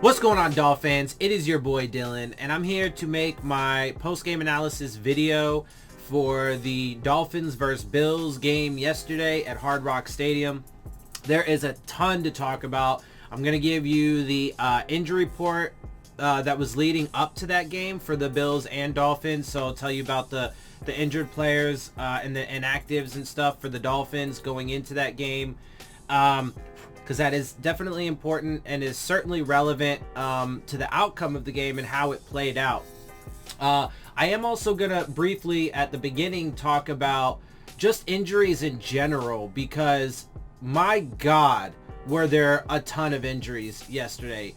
What's going on, Dolphins? It is your boy Dillon, and I'm here to make my post-game analysis video for the Dolphins versus Bills game yesterday at Hard Rock Stadium. There is a ton to talk about. I'm going to give you the injury report that was leading up to that game for the Bills and Dolphins. So I'll tell you about the injured players and the inactives and stuff for the Dolphins going into that game. Because that is definitely important and is certainly relevant to the outcome of the game and how it played out. I am also going to briefly at the beginning talk about just injuries in general, because my God, were there a ton of injuries yesterday.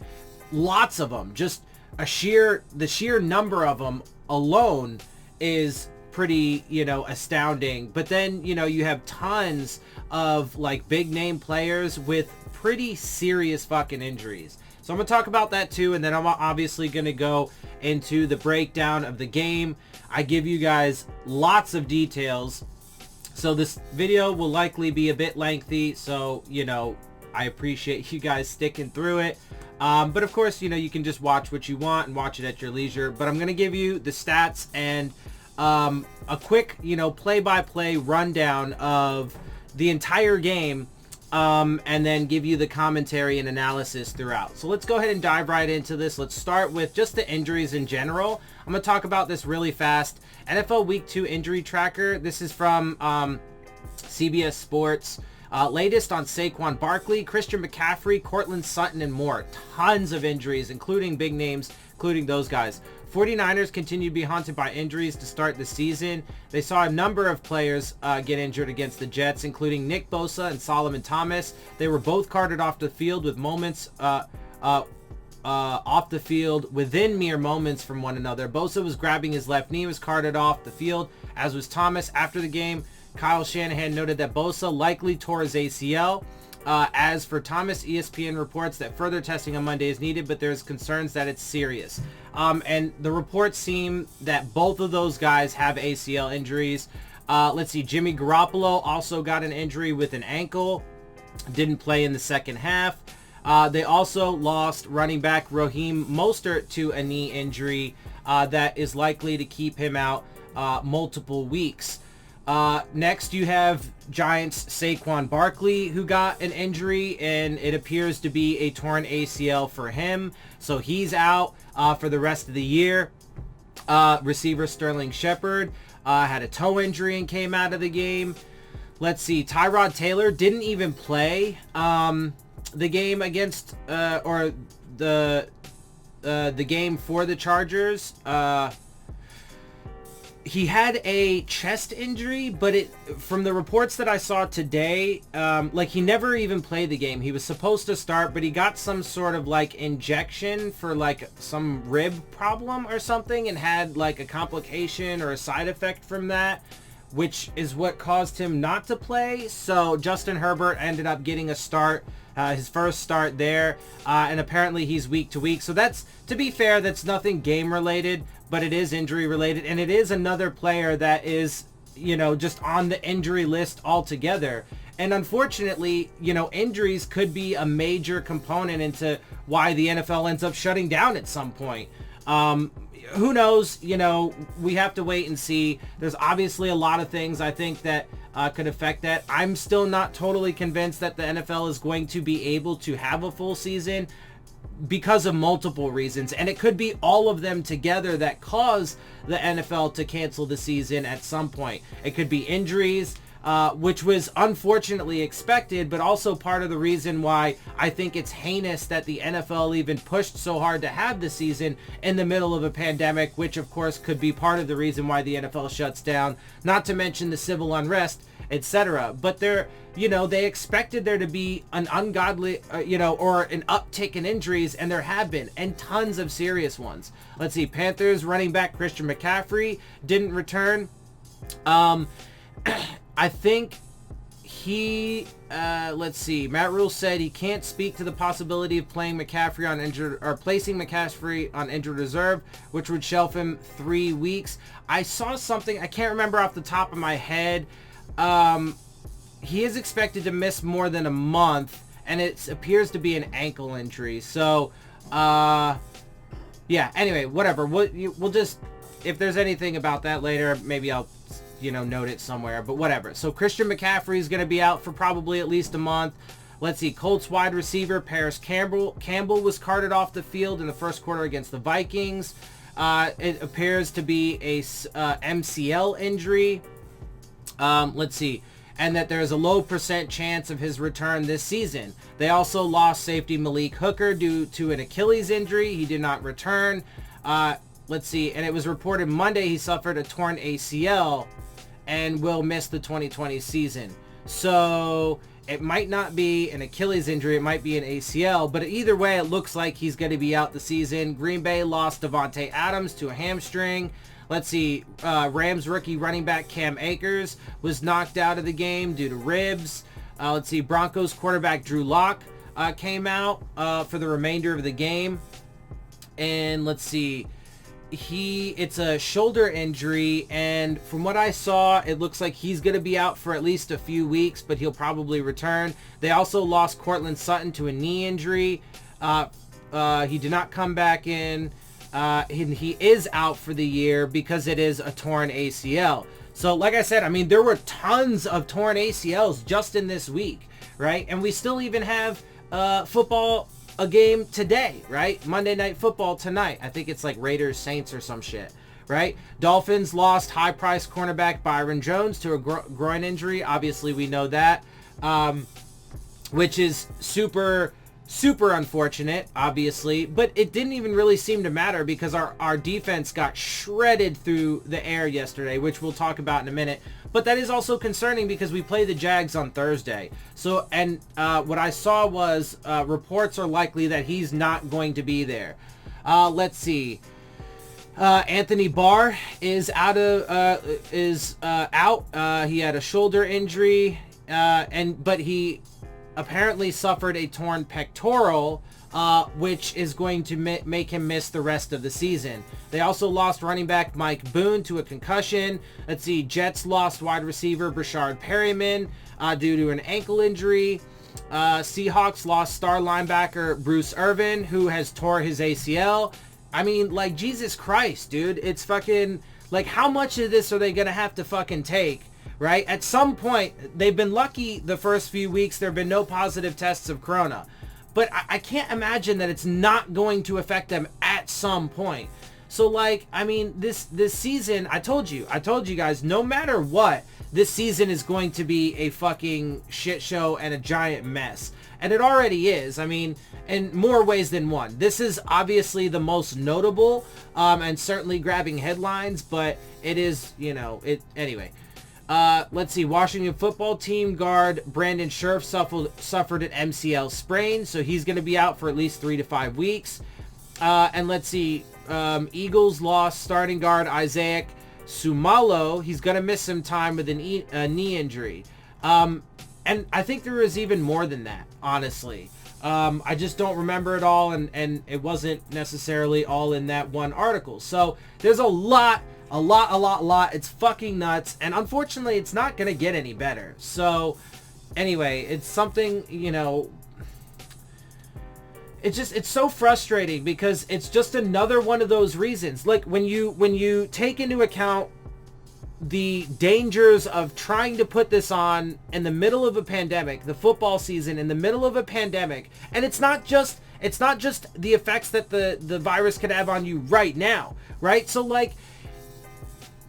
Lots of them. Just the sheer number of them alone is pretty, astounding. But then, you have tons of like big name players with pretty serious fucking injuries. So I'm going to talk about that too, and then I'm obviously going to go into the breakdown of the game. I give you guys lots of details. So this video will likely be a bit lengthy, so, I appreciate you guys sticking through it. But of course, you can just watch what you want and watch it at your leisure. But I'm going to give you the stats and a quick, play-by-play rundown of the entire game, and then give you the commentary and analysis throughout. So let's go ahead and dive right into this. Let's start with just the injuries in general. I'm going to talk about this really fast. NFL Week 2 injury tracker. This is from CBS Sports. Latest on Saquon Barkley, Christian McCaffrey, Cortland Sutton, and more. Tons of injuries, including big names, including those guys. 49ers continue to be haunted by injuries to start the season. They saw a number of players get injured against the Jets, including Nick Bosa and Solomon Thomas. They were both carted off the field with moments off the field within mere moments from one another. Bosa was grabbing his left knee, was carted off the field, as was Thomas. After the game, Kyle Shanahan noted that Bosa likely tore his ACL. As for Thomas, ESPN reports that further testing on Monday is needed, but there's concerns that it's serious. And the reports seem that both of those guys have ACL injuries. Let's see, Jimmy Garoppolo also got an injury with an ankle. Didn't play in the second half. They also lost running back Raheem Mostert to a knee injury that is likely to keep him out multiple weeks. Next, you have Giants Saquon Barkley, who got an injury, and it appears to be a torn ACL for him. So he's out for the rest of the year. Receiver Sterling Shepard had a toe injury and came out of the game. Let's see, Tyrod Taylor didn't even play the game against or the game for the Chargers. He had a chest injury, but from the reports that I saw today, he never even played the game. He was supposed to start, but he got some sort of injection for some rib problem or something, and had a complication or a side effect from that, which is what caused him not to play. So Justin Herbert ended up getting a start, his first start there, and apparently he's week to week. So that's, to be fair, that's nothing game related, but it is injury related, and it is another player that is, just on the injury list altogether. And unfortunately, injuries could be a major component into why the NFL ends up shutting down at some point. Who knows? We have to wait and see. There's obviously a lot of things I think that could affect that. I'm still not totally convinced that the NFL is going to be able to have a full season because of multiple reasons, and it could be all of them together that cause the NFL to cancel the season at some point. It could be injuries, which was unfortunately expected, but also part of the reason why I think it's heinous that the NFL even pushed so hard to have the season in the middle of a pandemic, which of course could be part of the reason why the NFL shuts down, not to mention the civil unrest, etc. But they expected there to be an ungodly, or an uptick in injuries, and there have been, and tons of serious ones. Let's see, Panthers running back Christian McCaffrey didn't return. I think let's see, Matt Rule said he can't speak to the possibility of playing McCaffrey on injured, or placing McCaffrey on injured reserve, which would shelf him 3 weeks. I saw something, I can't remember off the top of my head. He is expected to miss more than a month, and it appears to be an ankle injury. So Yeah, anyway, whatever. We'll just, if there's anything about that later, maybe I'll, note it somewhere, but whatever. So Christian McCaffrey is going to be out for probably at least a month. Let's see, Colts wide receiver Paris Campbell was carted off the field in the first quarter against the Vikings. It appears to be a MCL injury. Let's see. And that there's a low % chance of his return this season. They also lost safety Malik Hooker due to an Achilles injury. He did not return. Let's see. And it was reported Monday he suffered a torn ACL and will miss the 2020 season. So it might not be an Achilles injury. It might be an ACL. But either way, it looks like he's going to be out the season. Green Bay lost Devontae Adams to a hamstring. Let's see, Rams rookie running back Cam Akers was knocked out of the game due to ribs. Let's see, Broncos quarterback Drew Lock came out for the remainder of the game. And let's see, it's a shoulder injury, and from what I saw, it looks like he's going to be out for at least a few weeks, but he'll probably return. They also lost Cortland Sutton to a knee injury. He did not come back in. He is out for the year because it is a torn ACL. So like I said, I mean, there were tons of torn ACLs just in this week, right? And we still even have football, a game today, right? Monday Night Football tonight. I think it's like Raiders Saints or some shit, right? Dolphins lost high-priced cornerback Byron Jones to a groin injury. Obviously, we know that, which is super unfortunate, obviously, but it didn't even really seem to matter because our defense got shredded through the air yesterday, which we'll talk about in a minute. But that is also concerning because we play the Jags on Thursday. So, and what I saw was reports are likely that he's not going to be there. Let's see. Anthony Barr is out. He had a shoulder injury, but he apparently suffered a torn pectoral, which is going to make him miss the rest of the season. They also lost running back Mike Boone to a concussion. Let's see, Jets lost wide receiver Brashard Perryman due to an ankle injury. Seahawks lost star linebacker Bruce Irvin, who has tore his ACL. I mean, like, Jesus Christ, dude. It's fucking, like, how much of this are they gonna have to fucking take? Right? At some point, they've been lucky the first few weeks. There have been no positive tests of corona. But I can't imagine that it's not going to affect them at some point. So, like, I mean, this season, I told you guys, no matter what, this season is going to be a fucking shit show and a giant mess. And it already is. I mean, in more ways than one. This is obviously the most notable and certainly grabbing headlines, but it is, anyway. Let's see, Washington football team guard Brandon Scherf suffered an MCL sprain, so he's going to be out for at least 3 to 5 weeks. And let's see, Eagles lost starting guard Isaac Sumalo. He's going to miss some time with a knee injury. And I think there was even more than that, honestly. I just don't remember it all, and it wasn't necessarily all in that one article. So there's a lot. It's fucking nuts. And unfortunately, it's not going to get any better. So anyway, it's something, it's so frustrating because it's just another one of those reasons. Like when you take into account the dangers of trying to put this on in the middle of a pandemic, the football season in the middle of a pandemic, and it's not just the effects that the virus could have on you right now, right? So like,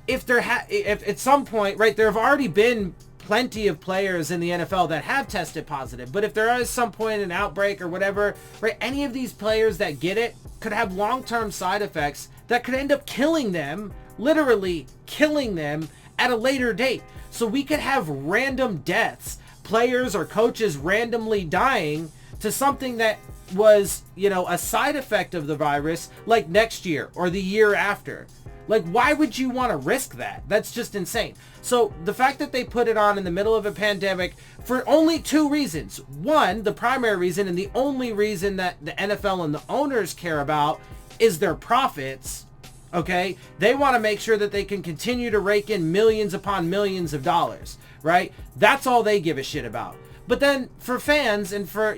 if at some point, right, there have already been plenty of players in the NFL that have tested positive, but if there is some point an outbreak or whatever, right, any of these players that get it could have long-term side effects that could end up killing them, literally killing them at a later date. So we could have random deaths, players or coaches randomly dying to something that was, a side effect of the virus, like next year or the year after. Like, why would you want to risk that? That's just insane. So the fact that they put it on in the middle of a pandemic for only 2 reasons. One, the primary reason, and the only reason that the NFL and the owners care about is their profits. Okay? They want to make sure that they can continue to rake in millions upon millions of dollars, right? That's all they give a shit about. But then for fans and for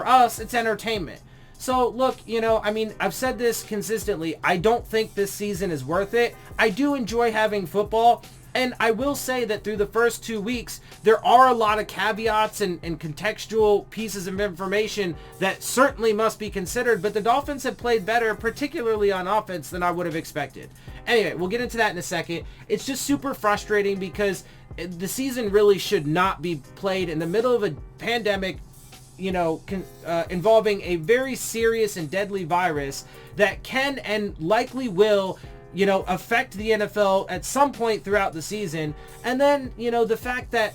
us, it's entertainment. So look, I mean, I've said this consistently. I don't think this season is worth it. I do enjoy having football. And I will say that through the first 2 weeks, there are a lot of caveats and contextual pieces of information that certainly must be considered. But the Dolphins have played better, particularly on offense, than I would have expected. Anyway, we'll get into that in a second. It's just super frustrating because the season really should not be played in the middle of a pandemic, involving a very serious and deadly virus that can and likely will affect the NFL at some point throughout the season. And then, the fact that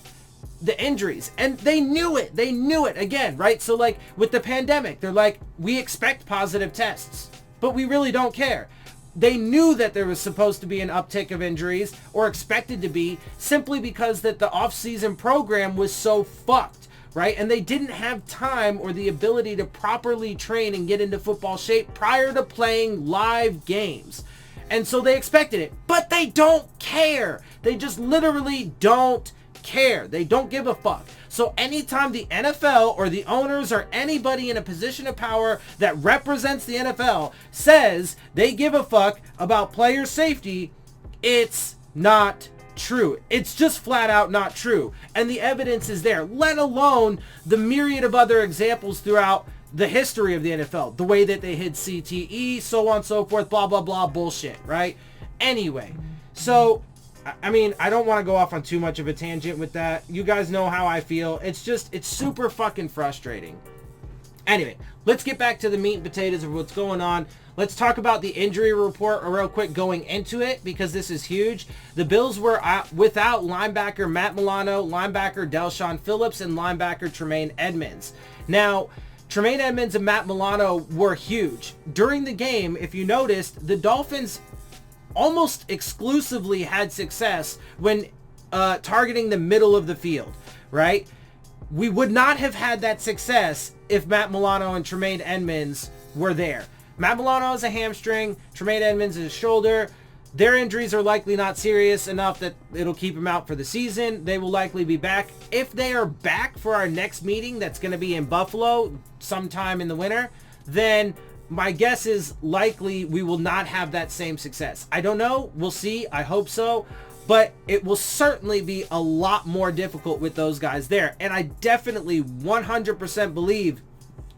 the injuries, and they knew it again, right? So like with the pandemic, they're like, we expect positive tests, but we really don't care. They knew that there was supposed to be an uptick of injuries, or expected to be, simply because that the off-season program was so fucked, right? And they didn't have time or the ability to properly train and get into football shape prior to playing live games. And so they expected it, but they don't care. They just literally don't care. They don't give a fuck. So anytime the NFL or the owners or anybody in a position of power that represents the NFL says they give a fuck about player safety, it's not true. It's just flat out not true. And the evidence is there, let alone the myriad of other examples throughout the history of the NFL, the way that they hid CTE, so on and so forth, blah, blah, blah, bullshit, right? Anyway, so, I mean, I don't want to go off on too much of a tangent with that. You guys know how I feel. It's super fucking frustrating. Anyway, let's get back to the meat and potatoes of what's going on. Let's talk about the injury report real quick going into it, because this is huge. The Bills were without linebacker Matt Milano, linebacker Delshon Phillips, and linebacker Tremaine Edmunds. Now, Tremaine Edmunds and Matt Milano were huge. During the game, if you noticed, the Dolphins almost exclusively had success when targeting the middle of the field, right? We would not have had that success if Matt Milano and Tremaine Edmunds were there. Matt Milano has a hamstring, Tremaine Edmunds is a shoulder. Their injuries are likely not serious enough that it'll keep them out for the season. They will likely be back. If they are back for our next meeting, that's going to be in Buffalo sometime in the winter, then my guess is likely we will not have that same success. I don't know. We'll see. I hope so. But it will certainly be a lot more difficult with those guys there. And I definitely 100% believe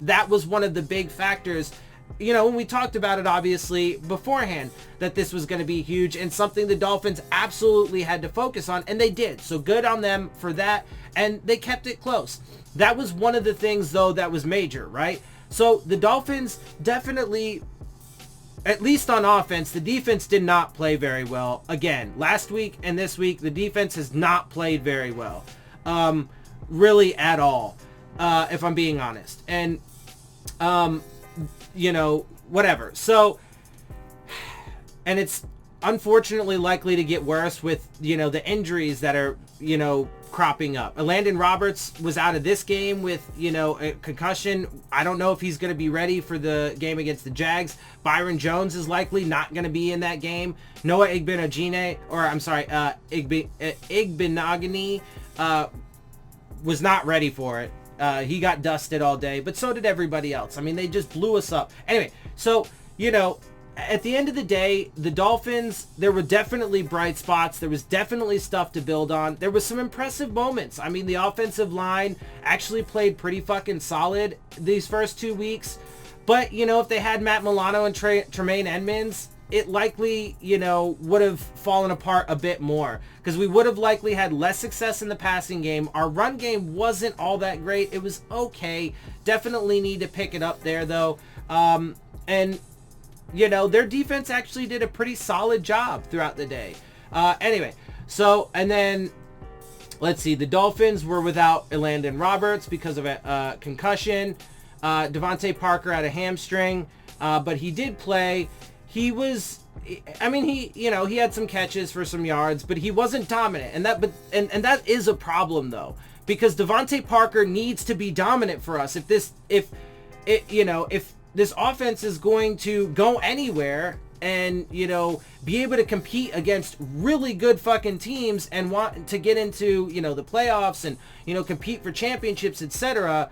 that was one of the big factors. When we talked about it, obviously, beforehand, that this was going to be huge and something the Dolphins absolutely had to focus on, and they did. So good on them for that, and they kept it close. That was one of the things, though, that was major, right? So the Dolphins definitely, at least on offense, the defense did not play very well. Again, last week and this week, the defense has not played very well, really at all, if I'm being honest. And, whatever. So, and it's unfortunately likely to get worse with, the injuries that are, cropping up. Landon Roberts was out of this game with, a concussion. I don't know if he's going to be ready for the game against the Jags. Byron Jones is likely not going to be in that game. Noah Igbenogany, Igbenogany, was not ready for it. He got dusted all day, but so did everybody else. I mean, they just blew us up. Anyway, so, at the end of the day, the Dolphins, there were definitely bright spots. There was definitely stuff to build on. There was some impressive moments. I mean, the offensive line actually played pretty fucking solid these first 2 weeks. But, if they had Matt Milano and Tremaine Edmunds, it likely, would have fallen apart a bit more, because we would have likely had less success in the passing game. Our run game wasn't all that great. It was okay. Definitely need to pick it up there, though. And, their defense actually did a pretty solid job throughout the day. Anyway, so, and then, let's see. The Dolphins were without Landon Roberts because of a concussion. Devontae Parker had a hamstring, but he did play. He was, he had some catches for some yards, but he wasn't dominant. And that is a problem, though, because Devontae Parker needs to be dominant for us. If this offense is going to go anywhere and, be able to compete against really good fucking teams and want to get into, the playoffs and, compete for championships, etc.,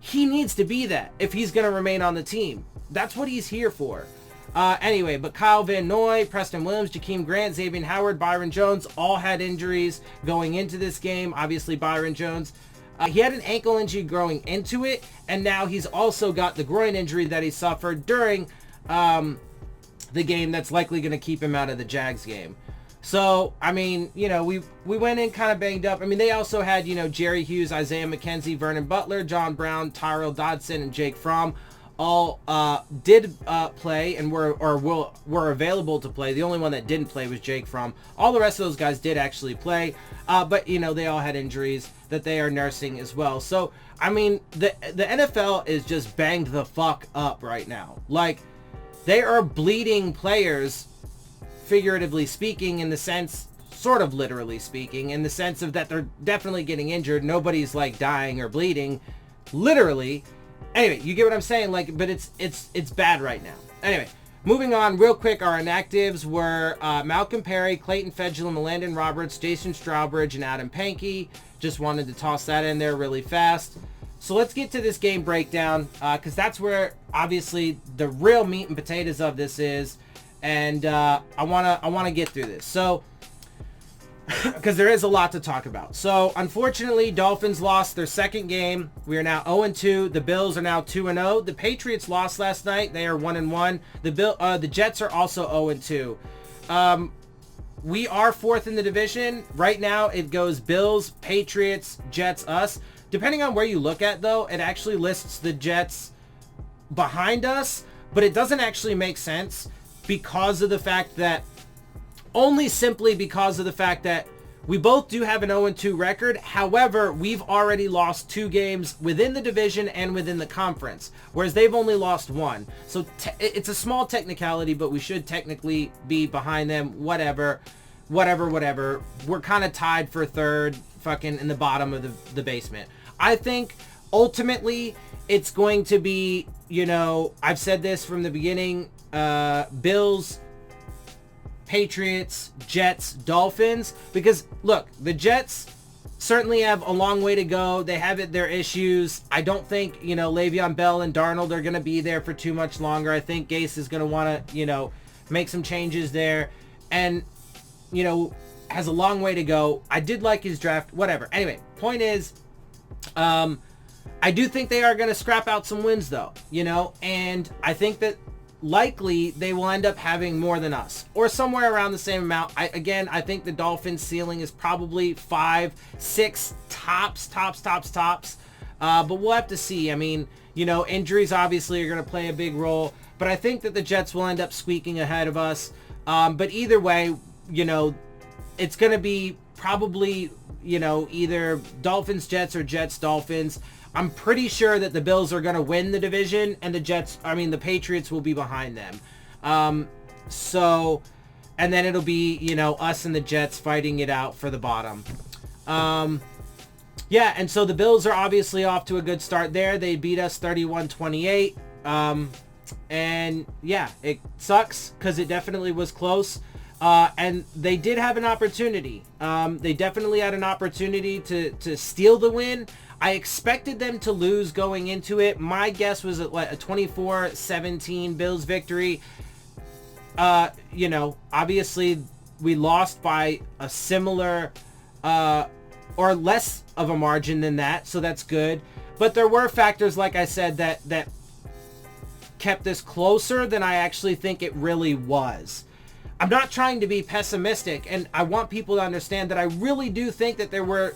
he needs to be that if he's going to remain on the team. That's what he's here for. Anyway, but Kyle Van Noy, Preston Williams, Jakeem Grant, Xavier Howard, Byron Jones all had injuries going into this game. Obviously, Byron Jones, he had an ankle injury growing into it, and now he's also got the groin injury that he suffered during the game that's likely going to keep him out of the Jags game. So, I mean, you know, we went in kind of banged up. I mean, they also had, you know, Jerry Hughes, Isaiah McKenzie, Vernon Butler, John Brown, Tyrell Dodson, and Jake Fromm all did play and were available to play. The only one that didn't play was Jake Fromm. All the rest of those guys did actually play, but, you know, they all had injuries that they are nursing as well. So, I mean, the NFL is just banged the fuck up right now. Like, they are bleeding players, figuratively speaking, in the sense, sort of literally speaking, in the sense of that they're definitely getting injured. Nobody's like dying or bleeding, literally. Anyway, you get what I'm saying? Like, but it's bad right now. Anyway, moving on real quick. Our inactives were Malcolm Perry, Clayton Fedulum, Landon Roberts, Jason Strawbridge, and Adam Pankey. Just wanted to toss that in there really fast. So let's get to this game breakdown, because that's where obviously the real meat and potatoes of this is. And I wanna get through this. So, because there is a lot to talk about. So, unfortunately, Dolphins lost their second game. We are now 0-2. The Bills are now 2-0. The Patriots lost last night. They are 1-1. The Jets are also 0-2. We are fourth in the division right now. It goes Bills, Patriots, Jets, us. Depending on where you look at, though, it actually lists the Jets behind us, but it doesn't actually make sense. Because of the fact that, only simply because of the fact that we both do have an 0-2 record. However, we've already lost 2 games within the division and within the conference, whereas they've only lost 1. So it's a small technicality, but we should technically be behind them. Whatever. We're kind of tied for third, fucking in the bottom of the basement. I think ultimately it's going to be, you know, I've said this from the beginning, Bills, Patriots, Jets, Dolphins, because look, the Jets certainly have a long way to go. They have their issues. I don't think, you know, Le'Veon Bell and Darnold are going to be there for too much longer. I think Gase is going to want to, you know, make some changes there, and, you know, has a long way to go. I did like his draft, whatever. Anyway, point is, I do think they are going to scrap out some wins though, you know, and I think that likely they will end up having more than us, or somewhere around the same amount. I think the Dolphins ceiling is probably 5, 6 tops. But we'll have to see. I mean, you know, injuries obviously are going to play a big role, but I think that the Jets will end up squeaking ahead of us. But either way, you know, it's going to be probably, you know, either Dolphins, Jets, or Jets, Dolphins. I'm pretty sure that the Bills are going to win the division, and the Patriots will be behind them. So, and then it'll be, you know, us and the Jets fighting it out for the bottom. Yeah, and so the Bills are obviously off to a good start there. They beat us 31-28. And yeah, it sucks because it definitely was close. And they did have an opportunity. They definitely had an opportunity to steal the win. I expected them to lose going into it. My guess was a 24-17 Bills victory. You know, obviously we lost by a similar or less of a margin than that, so that's good. But there were factors, like I said, that kept this closer than I actually think it really was. I'm not trying to be pessimistic, and I want people to understand that I really do think that there were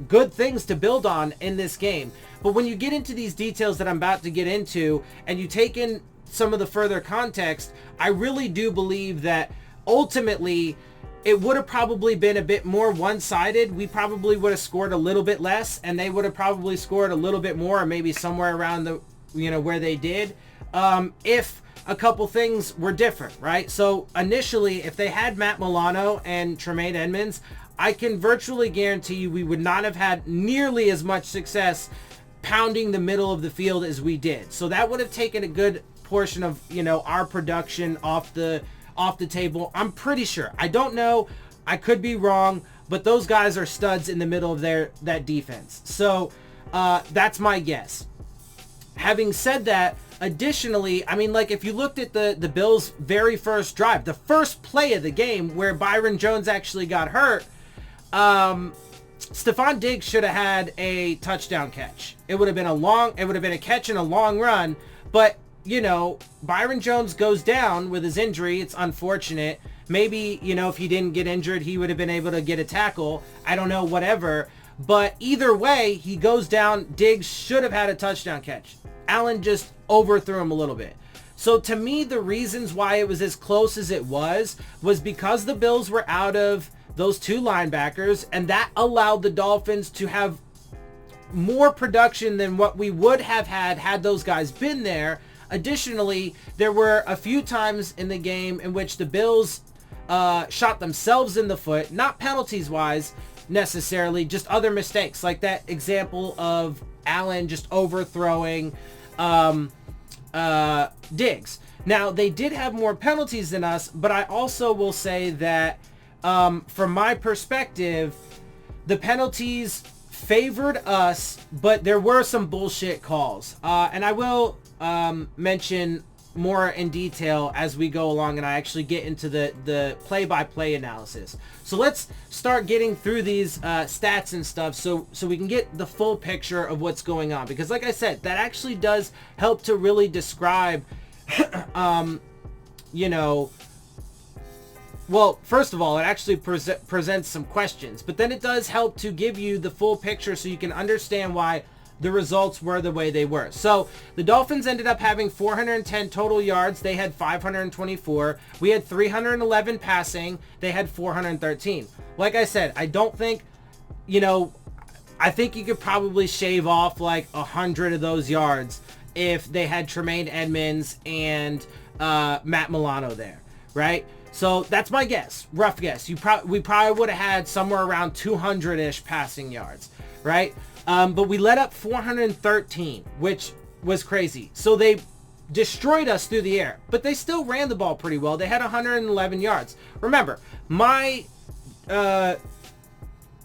good things to build on in this game. But when you get into these details that I'm about to get into, and you take in some of the further context, I really do believe that ultimately it would have probably been a bit more one-sided. We probably would have scored a little bit less, and they would have probably scored a little bit more, or maybe somewhere around the, you know, where they did, if a couple things were different, right? So initially, if they had Matt Milano and Tremaine Edmonds, I can virtually guarantee you we would not have had nearly as much success pounding the middle of the field as we did. So that would have taken a good portion of, you know, our production off the table. I'm pretty sure. I don't know. I could be wrong, but those guys are studs in the middle of that defense. So that's my guess. having said that, additionally, I mean, like, if you looked at the Bills' very first drive, the first play of the game where Byron Jones actually got hurt, Stephon Diggs should have had a touchdown catch. It would have been a catch and a long run, but, you know, Byron Jones goes down with his injury. It's unfortunate. Maybe, you know, if he didn't get injured, he would have been able to get a tackle. I don't know, whatever. But either way, he goes down. Diggs should have had a touchdown catch. Allen just overthrew him a little bit. So to me, the reasons why it was as close as it was because the Bills were out of those two linebackers, and that allowed the Dolphins to have more production than what we would have had those guys been there. Additionally, there were a few times in the game in which the Bills shot themselves in the foot, not penalties wise necessarily, just other mistakes, like that example of Allen just overthrowing Diggs. Now, they did have more penalties than us, but I also will say that from my perspective, the penalties favored us, but there were some bullshit calls. And I will mention more in detail as we go along and I actually get into the play-by-play analysis. So let's start getting through these stats and stuff so we can get the full picture of what's going on. Because like I said, that actually does help to really describe, you know, well, first of all, it actually presents some questions, but then it does help to give you the full picture so you can understand why the results were the way they were. So the Dolphins ended up having 410 total yards. They had 524. We had 311 passing. They had 413. Like I said, I don't think, you know, I think you could probably shave off like 100 of those yards if they had Tremaine Edmunds and Matt Milano there, right? So that's my guess, rough guess. We probably would have had somewhere around 200-ish passing yards, right? But we let up 413, which was crazy. So they destroyed us through the air, but they still ran the ball pretty well. They had 111 yards. Remember, my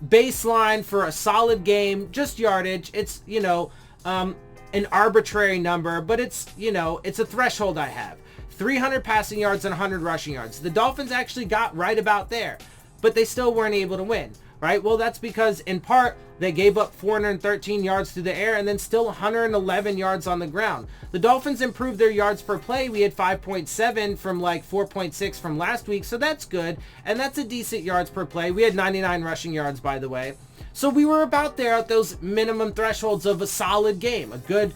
baseline for a solid game, just yardage, it's, you know, an arbitrary number, but it's, you know, it's a threshold I have. 300 passing yards and 100 rushing yards. The Dolphins actually got right about there, but they still weren't able to win, right? Well, that's because in part they gave up 413 yards through the air and then still 111 yards on the ground. The Dolphins improved their yards per play. We had 5.7 from like 4.6 from last week, so that's good, and that's a decent yards per play. We had 99 rushing yards, by the way. So we were about there at those minimum thresholds of a solid game, a good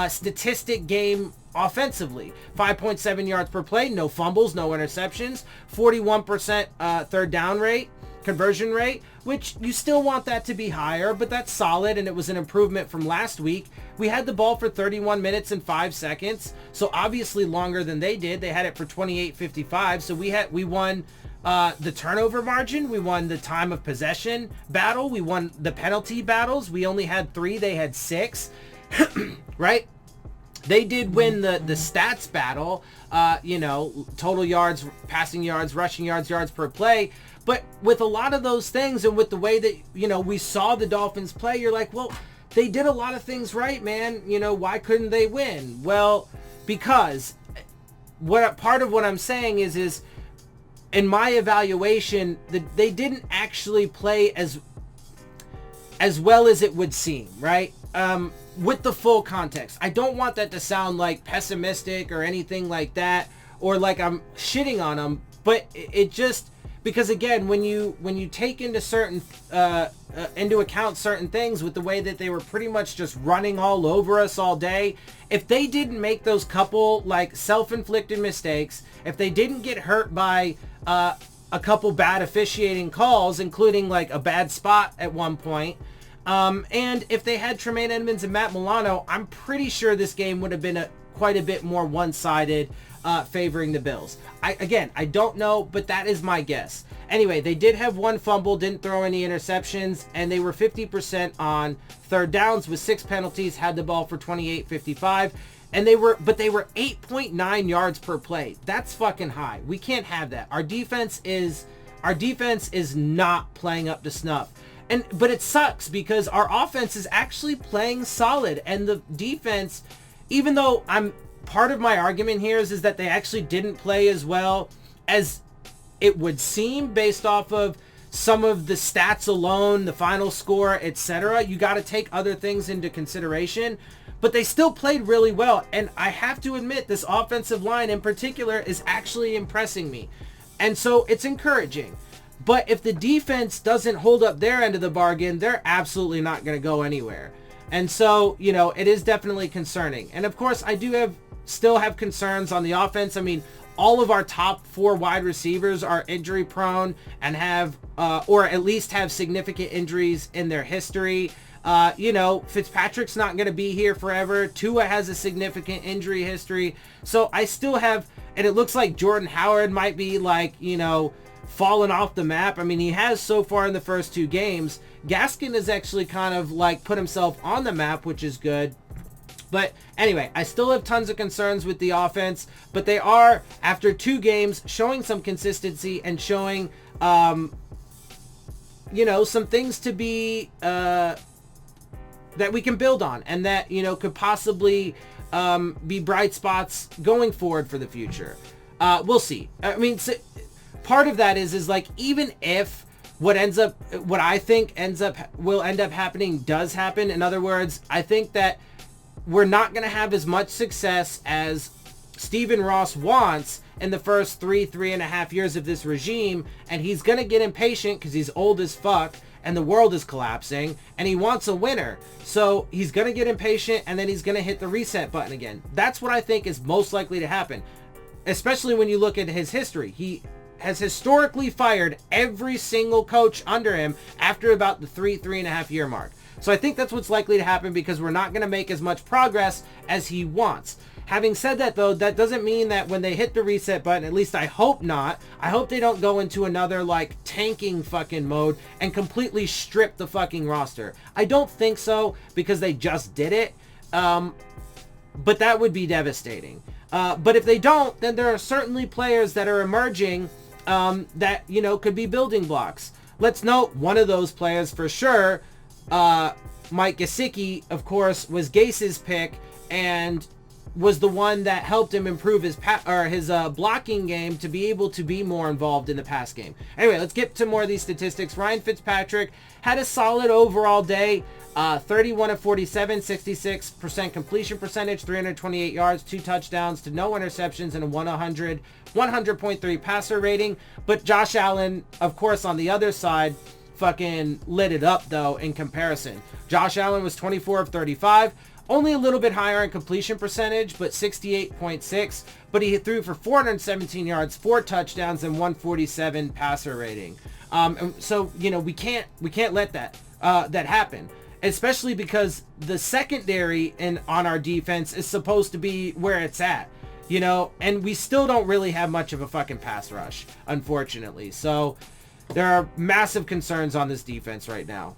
statistic game offensively. 5.7 yards per play, no fumbles, no interceptions, 41% third down rate, conversion rate, which you still want that to be higher, but that's solid, and it was an improvement from last week. We had the ball for 31 minutes and 5 seconds, so obviously longer than they did. They had it for 28:55, so we won the turnover margin, we won the time of possession battle, we won the penalty battles. We only had 3, they had 6, right? They did win the stats battle, you know, total yards, passing yards, rushing yards, yards per play. But with a lot of those things and with the way that, you know, we saw the Dolphins play, you're like, well, they did a lot of things right, man. You know, why couldn't they win? Well, because part of what I'm saying is in my evaluation, they didn't actually play as well as it would seem, right? With the full context. I don't want that to sound like pessimistic or anything like that, or like I'm shitting on them, but it just, because again, when you take into into account certain things with the way that they were pretty much just running all over us all day, if they didn't make those couple like self-inflicted mistakes, if they didn't get hurt by a couple bad officiating calls, including like a bad spot at one point, and if they had Tremaine Edmunds and Matt Milano, I'm pretty sure this game would have been quite a bit more one-sided, favoring the Bills. I don't know, but that is my guess. Anyway, they did have one fumble, didn't throw any interceptions, and they were 50% on third downs with 6 penalties, had the ball for 28:55, and they were 8.9 yards per play. That's fucking high. We can't have that. Our defense is not playing up to snuff. But it sucks because our offense is actually playing solid, and the defense even though part of my argument here is that they actually didn't play as well as it would seem based off of some of the stats alone, the final score, etc. You got to take other things into consideration, but they still played really well. And I have to admit, this offensive line in particular is actually impressing me. And so it's encouraging. But if the defense doesn't hold up their end of the bargain, they're absolutely not going to go anywhere. And so, you know, it is definitely concerning. And of course, I do still have concerns on the offense. I mean, all of our top 4 wide receivers are injury prone and have, or at least have significant injuries in their history. You know, Fitzpatrick's not going to be here forever. Tua has a significant injury history. So I still have, and it looks like Jordan Howard might be like, you know, fallen off the map. I mean, he has so far in the first 2 games. Gaskin has actually kind of like put himself on the map, which is good. But anyway, I still have tons of concerns with the offense, but they are, after 2 games, showing some consistency and showing, you know, some things to be, that we can build on and that, you know, could possibly be bright spots going forward for the future. We'll see. I mean, part of that is like, even if what I think will end up happening does happen, in other words, I think that we're not going to have as much success as Stephen Ross wants in the first 3.5 years of this regime, and he's going to get impatient because he's old as fuck and the world is collapsing and he wants a winner. So he's going to get impatient and then he's going to hit the reset button again. That's what I think is most likely to happen, especially when you look at his history. He has historically fired every single coach under him after about the 3.5 year mark. So I think that's what's likely to happen because we're not going to make as much progress as he wants. Having said that, though, that doesn't mean that when they hit the reset button, at least I hope not, I hope they don't go into another, like, tanking fucking mode and completely strip the fucking roster. I don't think so because they just did it, but that would be devastating. But if they don't, then there are certainly players that are emerging that, you know, could be building blocks. Let's note one of those players for sure. Mike Gesicki, of course, was Gase's pick and was the one that helped him improve his blocking game to be able to be more involved in the pass game. Anyway, let's get to more of these statistics. Ryan Fitzpatrick had a solid overall day. 31 of 47, 66% completion percentage, 328 yards, 2 touchdowns to no interceptions, and a 100.3 passer rating. But Josh Allen, of course, on the other side, fucking lit it up, though, in comparison. Josh Allen was 24 of 35, only a little bit higher in completion percentage, but 68.6. But he threw for 417 yards, 4 touchdowns, and 147 passer rating. So, you know, we can't let that happen. Especially because the secondary on our defense is supposed to be where it's at, you know, and we still don't really have much of a fucking pass rush, unfortunately. So there are massive concerns on this defense right now.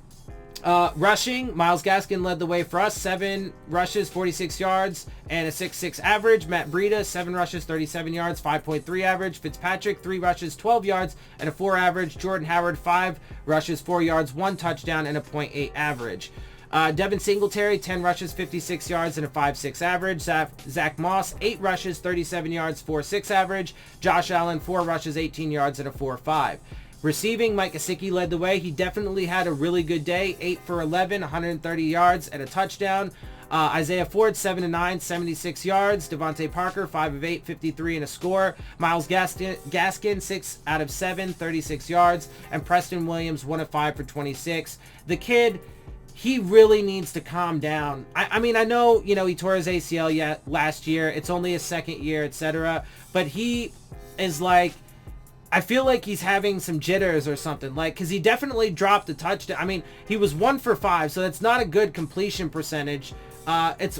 Rushing, Myles Gaskin led the way for us. 7 rushes, 46 yards, and a 6.6 average. Matt Breida, 7 rushes, 37 yards, 5.3 average. Fitzpatrick, 3 rushes, 12 yards, and a 4 average. Jordan Howard, 5 rushes, 4 yards, 1 touchdown, and a 0.8 average. Devin Singletary, 10 rushes, 56 yards, and a 5.6 average. Zach Moss, 8 rushes, 37 yards, 4.6 average. Josh Allen, 4 rushes, 18 yards, and a 4.5. Receiving, Mike Gesicki led the way. He definitely had a really good day. 8 for 11, 130 yards and a touchdown. Isaiah Ford, 7 of 9, 76 yards. Devontae Parker, 5 of 8, 53 and a score. Myles Gaskin, 6 out of 7, 36 yards. And Preston Williams, 1 of 5 for 26. The kid, he really needs to calm down. I mean, I know, you know, he tore his ACL last year. It's only his second year, etc. But he is like, I feel like he's having some jitters or something, like, because he definitely dropped a touchdown. I mean, he was 1 for 5, so that's not a good completion percentage. It's,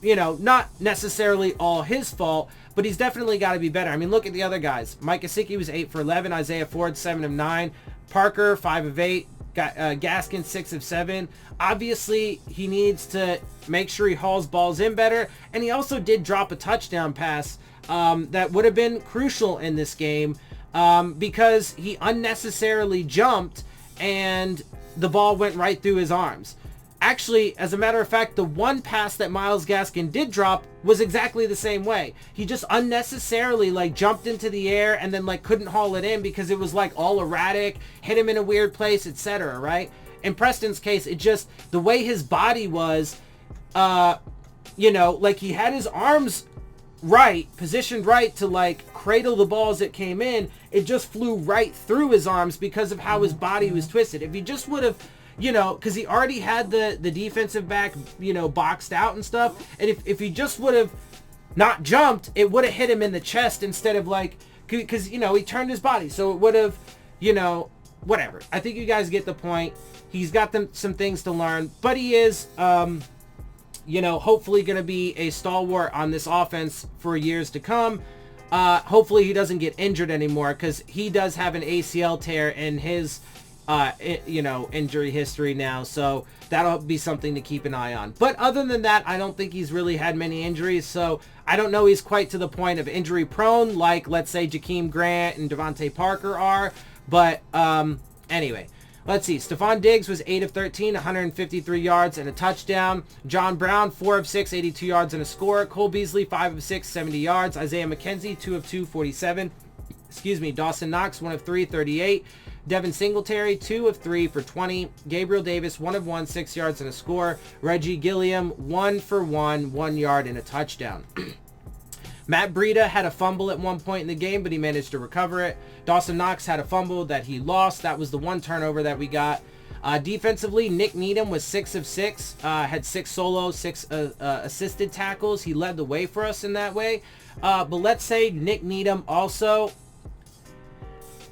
you know, not necessarily all his fault, but he's definitely got to be better. I mean, look at the other guys. Mike Gesicki was 8 for 11. Isaiah Ford, 7 of 9. Parker, 5 of 8. Gaskin, 6 of 7. Obviously, he needs to make sure he hauls balls in better, and he also did drop a touchdown pass that would have been crucial in this game. Because he unnecessarily jumped and the ball went right through his arms. Actually, as a matter of fact, the one pass that Myles Gaskin did drop was exactly the same way. He just unnecessarily like jumped into the air and then like couldn't haul it in because it was like all erratic, hit him in a weird place, etc. Right? In Preston's case, it just, the way his body was, you know, like he had his arms right, positioned right to like cradle the ball as it came in. It just flew right through his arms because of how his body was twisted. If he just would have, you know, because he already had the defensive back, you know, boxed out and stuff. And if he just would have not jumped, it would have hit him in the chest instead of like, because, you know, he turned his body. So it would have, you know, whatever. I think you guys get the point. He's got some things to learn, but he is, you know, hopefully going to be a stalwart on this offense for years to come. Hopefully he doesn't get injured anymore, because he does have an ACL tear in his you know, injury history now, so that'll be something to keep an eye on. But other than that, I don't think he's really had many injuries, so I don't know he's quite to the point of injury prone like, let's say, Jakeem Grant and Devontae Parker are. But anyway, let's see. Stephon Diggs was 8 of 13, 153 yards and a touchdown. John Brown, 4 of 6, 82 yards and a score. Cole Beasley, 5 of 6, 70 yards. Isaiah McKenzie, 2 of 2, 47. Excuse me. Dawson Knox, 1 of 3, 38. Devin Singletary, 2 of 3 for 20. Gabriel Davis, 1 of 1, 6 yards and a score. Reggie Gilliam, 1 for 1, 1 yard and a touchdown. Matt Breida had a fumble at one point in the game, but he managed to recover it. Dawson Knox had a fumble that he lost. That was the one turnover that we got. Defensively, Nick Needham was 6 of 6, had 6 solo, 6 assisted tackles. He led the way for us in that way. But let's say Nick Needham also,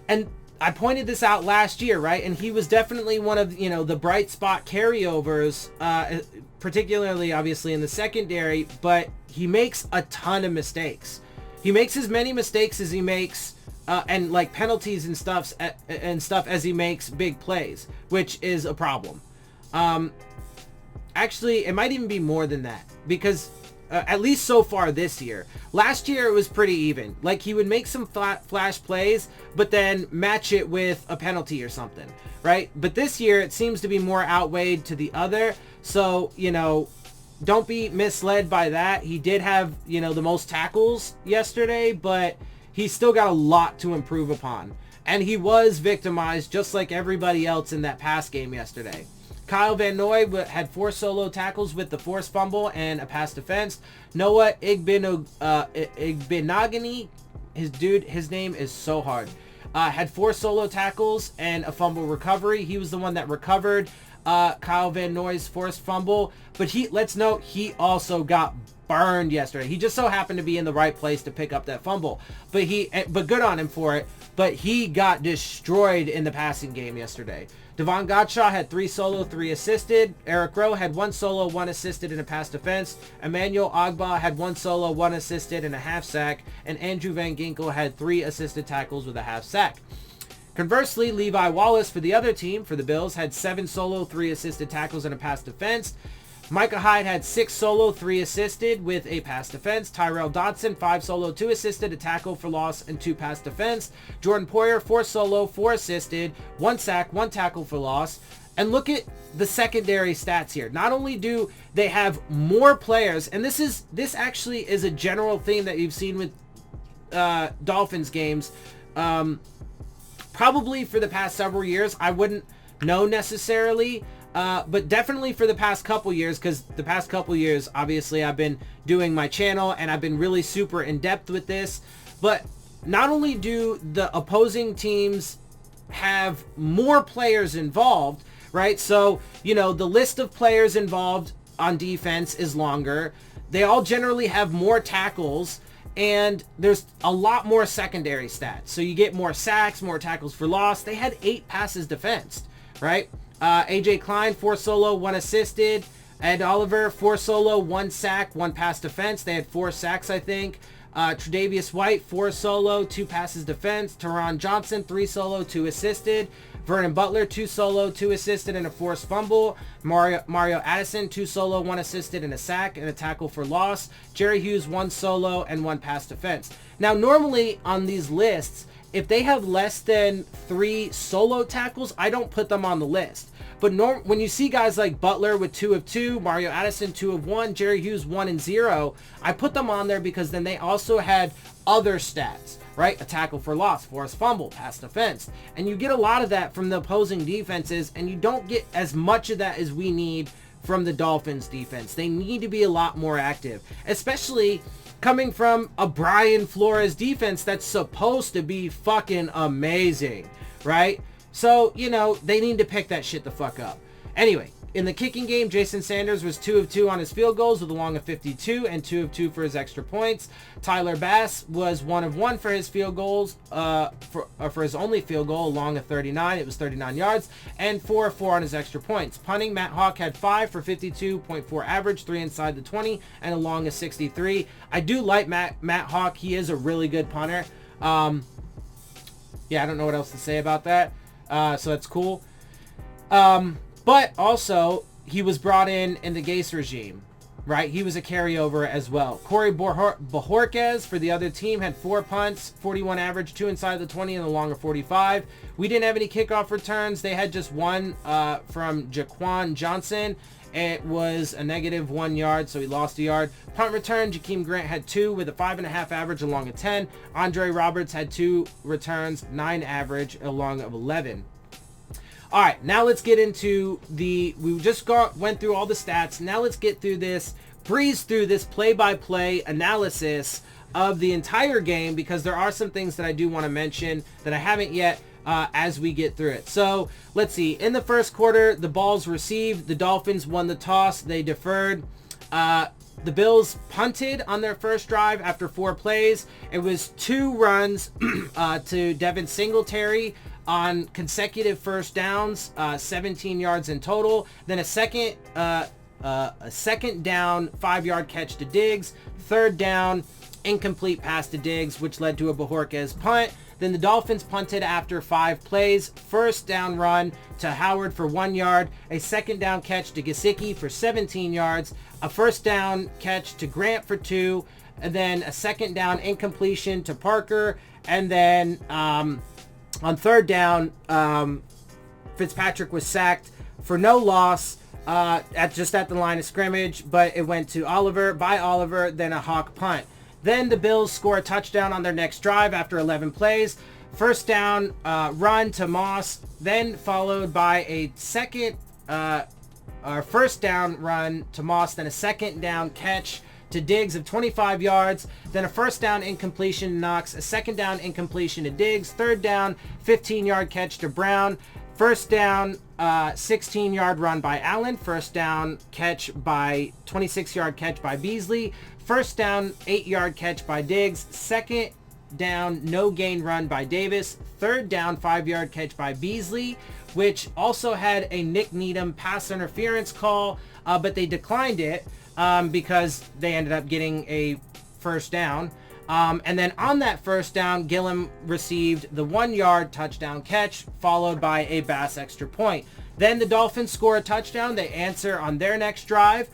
and I pointed this out last year, right? And he was definitely one of, you know, the bright spot carryovers, particularly obviously in the secondary, but he makes a ton of mistakes. He makes as many mistakes as he makes, and like penalties and stuff as he makes big plays, which is a problem. Actually, it might even be more than that, because at least so far this year. Last year it was pretty even. Like, he would make some flash plays, but then match it with a penalty or something, right? But this year it seems to be more outweighed to the other. So, you know, don't be misled by that. He did have, you know, the most tackles yesterday, but he's still got a lot to improve upon. And he was victimized just like everybody else in that pass game yesterday. Kyle Van Noy had 4 solo tackles with the forced fumble and a pass defense. Noah Igbenogany, his name is so hard, had 4 solo tackles and a fumble recovery. He was the one that recovered Kyle Van Noy's forced fumble. But let's note, he also got burned yesterday. He just so happened to be in the right place to pick up that fumble. But good on him for it. But he got destroyed in the passing game yesterday. Devon Gottschall had 3 solo, 3 assisted. Eric Rowe had 1 solo, 1 assisted and a pass defense. Emmanuel Ogbah had 1 solo, 1 assisted and a half sack. And Andrew Van Ginkel had 3 assisted tackles with a half sack. Conversely, Levi Wallace for the other team, for the Bills, had 7 solo, 3 assisted tackles and a pass defense. Micah Hyde had 6 solo, 3 assisted with a pass defense. Tyrell Dodson, 5 solo, 2 assisted, a tackle for loss, and 2 pass defense. Jordan Poyer, 4 solo, 4 assisted, 1 sack, 1 tackle for loss. And look at the secondary stats here. Not only do they have more players, and this actually is a general theme that you've seen with Dolphins games, probably for the past several years. I wouldn't know necessarily, but definitely for the past couple years, because the past couple years, obviously, I've been doing my channel and I've been really super in depth with this. But not only do the opposing teams have more players involved, right? So, you know, the list of players involved on defense is longer. They all generally have more tackles, and there's a lot more secondary stats. So you get more sacks, more tackles for loss. They had 8 passes defensed, right? AJ Klein, 4 solo, 1 assisted. Ed Oliver, 4 solo, 1 sack, 1 pass defense. They had 4 sacks, I think. Tre'Davious White, 4 solo, 2 passes defense. Teron Johnson, 3 solo, 2 assisted. Vernon Butler, 2 solo, 2 assisted and a forced fumble. Mario Addison, 2 solo, 1 assisted and a sack and a tackle for loss. Jerry Hughes, 1 solo and 1 pass defense. Now, normally on these lists, if they have less than 3 solo tackles, I don't put them on the list. But when you see guys like Butler with 2 of 2, Mario Addison 2 of 1, Jerry Hughes 1 and 0, I put them on there because then they also had other stats, right? A tackle for loss, forced fumble, pass defense. And you get a lot of that from the opposing defenses, and you don't get as much of that as we need from the Dolphins defense. They need to be a lot more active, especially coming from a Brian Flores defense that's supposed to be fucking amazing, right? So, you know, they need to pick that shit the fuck up. Anyway, in the kicking game, Jason Sanders was 2 of 2 on his field goals with a long of 52 and 2 of 2 for his extra points. Tyler Bass was 1 of 1 for his field goals, for his only field goal, a long of 39. It was 39 yards, and 4 of 4 on his extra points. Punting, Matt Hawk had 5 for 52.4 average, 3 inside the 20, and a long of 63. I do like Matt Hawk. He is a really good punter. Yeah, I don't know what else to say about that. So that's cool. But also, he was brought in the Gase regime, right? He was a carryover as well. Corey Bojorquez for the other team had 4 punts, 41 average, 2 inside the 20, and a long of 45. We didn't have any kickoff returns. They had just 1 from Jaquan Johnson. It was a negative 1 yard, so he lost a yard. Punt return, Jakeem Grant had 2 with a 5.5 average, along of 10. Andre Roberts had 2 returns, 9 average, along of 11. All right, now let's get into we just went through all the stats. Now let's get through this, breeze through this play-by-play analysis of the entire game, because there are some things that I do want to mention that I haven't yet. As we get through it. So let's see. In the first quarter, the balls received. The Dolphins won the toss. They deferred. The Bills punted on their first drive after 4 plays. It was 2 runs to Devin Singletary on consecutive first downs, 17 yards in total. Then a second down 5-yard catch to Diggs. Third down, incomplete pass to Diggs, which led to a Bojorquez punt. Then the Dolphins punted after 5 plays. First down run to Howard for 1 yard. A second down catch to Gesicki for 17 yards. A first down catch to Grant for 2. And then a second down incompletion to Parker. And then on third down, Fitzpatrick was sacked for no loss just at the line of scrimmage. But it went to Oliver, then a Hawk punt. Then the Bills score a touchdown on their next drive after 11 plays. First down run to Moss, then followed by a first down run to Moss, then a second down catch to Diggs of 25 yards, then a first down incompletion to Knox, a second down incompletion to Diggs, third down 15-yard catch to Brown, first down 16-yard run by Allen, first down 26-yard catch by Beasley, first down 8-yard catch by Diggs, second down no gain run by Davis, third down 5-yard catch by Beasley, which also had a Nick Needham pass interference call, but they declined it because they ended up getting a first down. And then on that first down, Gillum received the 1-yard touchdown catch, followed by a Bass extra point. Then the Dolphins score a touchdown. They answer on their next drive.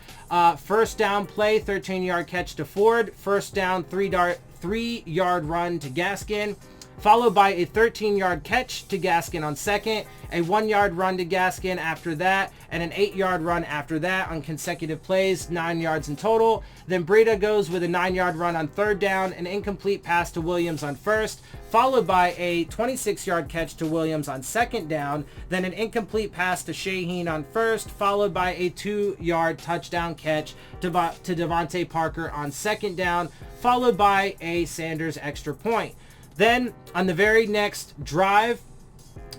First down play, 13-yard catch to Ford. First down, 3-yard run to Gaskin, followed by a 13-yard catch to Gaskin on second, a 1-yard run to Gaskin after that, and an 8-yard run after that on consecutive plays, 9 yards in total. Then Breida goes with a 9-yard run on third down, an incomplete pass to Williams on first, followed by a 26-yard catch to Williams on second down, then an incomplete pass to Shaheen on first, followed by a 2-yard touchdown catch to Devontae Parker on second down, followed by a Sanders extra point. Then on the very next drive,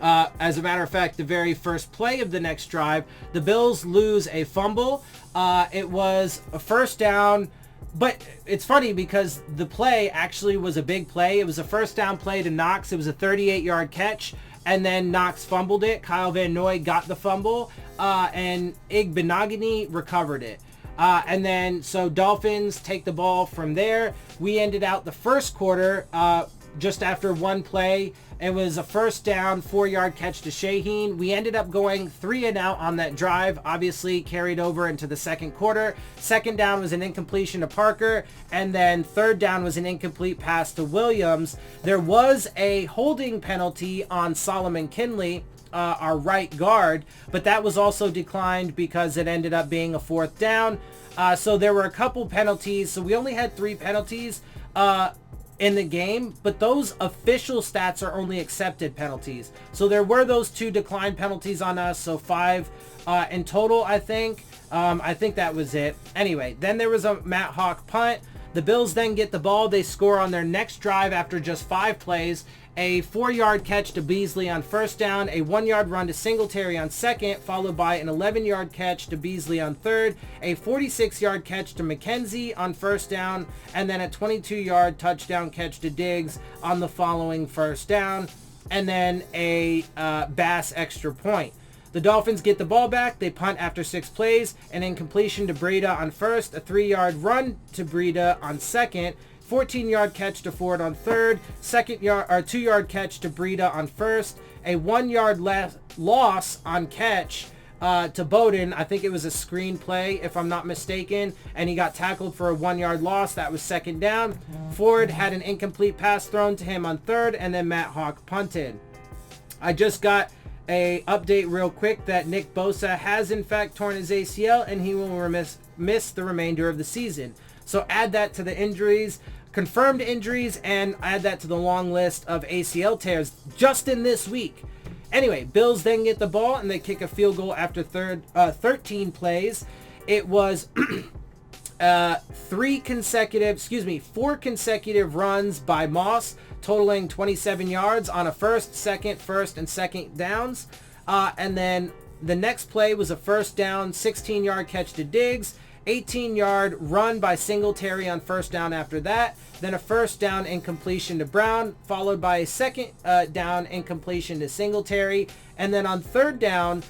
as a matter of fact, the very first play of the next drive, the Bills lose a fumble. It was a first down, but it's funny because the play actually was a big play. It was a first down play to Knox. It was a 38-yard catch, and then Knox fumbled it. Kyle Van Noy got the fumble, and Igbenogany recovered it. And then, so Dolphins take the ball from there. We ended out the first quarter just after one play. It was a first down, 4-yard catch to Shaheen. We ended up going 3 and out on that drive, obviously carried over into the second quarter. Second down was an incompletion to Parker, and then third down was an incomplete pass to Williams. There was a holding penalty on Solomon Kinley, our right guard, but that was also declined because it ended up being a fourth down. So there were a couple penalties. So we only had 3 penalties in the game, but those official stats are only accepted penalties. So there were those 2 declined penalties on us, so 5 in total, I think. I think that was it. Anyway, then there was a Matt Hawk punt. The Bills then get the ball. They score on their next drive after just 5 plays. A 4-yard catch to Beasley on first down, a 1-yard run to Singletary on second, followed by an 11-yard catch to Beasley on third, a 46-yard catch to McKenzie on first down, and then a 22-yard touchdown catch to Diggs on the following first down, and then a Bass extra point. The Dolphins get the ball back. They punt after 6 plays, an incompletion to Breida on first, a 3-yard run to Breida on second, 14-yard catch to Ford on third, 2-yard catch to Breida on first, a 1-yard loss on catch to Bowden. I think it was a screen play, if I'm not mistaken, and he got tackled for a 1-yard loss. That was second down. Ford had an incomplete pass thrown to him on third, and then Matt Hawk punted. I just got a update real quick that Nick Bosa has in fact torn his ACL, and he will miss the remainder of the season. So add that to the injuries, confirmed injuries, and add that to the long list of ACL tears just in this week. Anyway, Bills then get the ball and they kick a field goal after 13 plays. It was 4 consecutive runs by Moss, totaling 27 yards on a first and second downs. And then the next play was a first down, 16-yard catch to Diggs, 18-yard run by Singletary on first down after that, then a first down incompletion to Brown, followed by a second down incompletion to Singletary, and then on third down,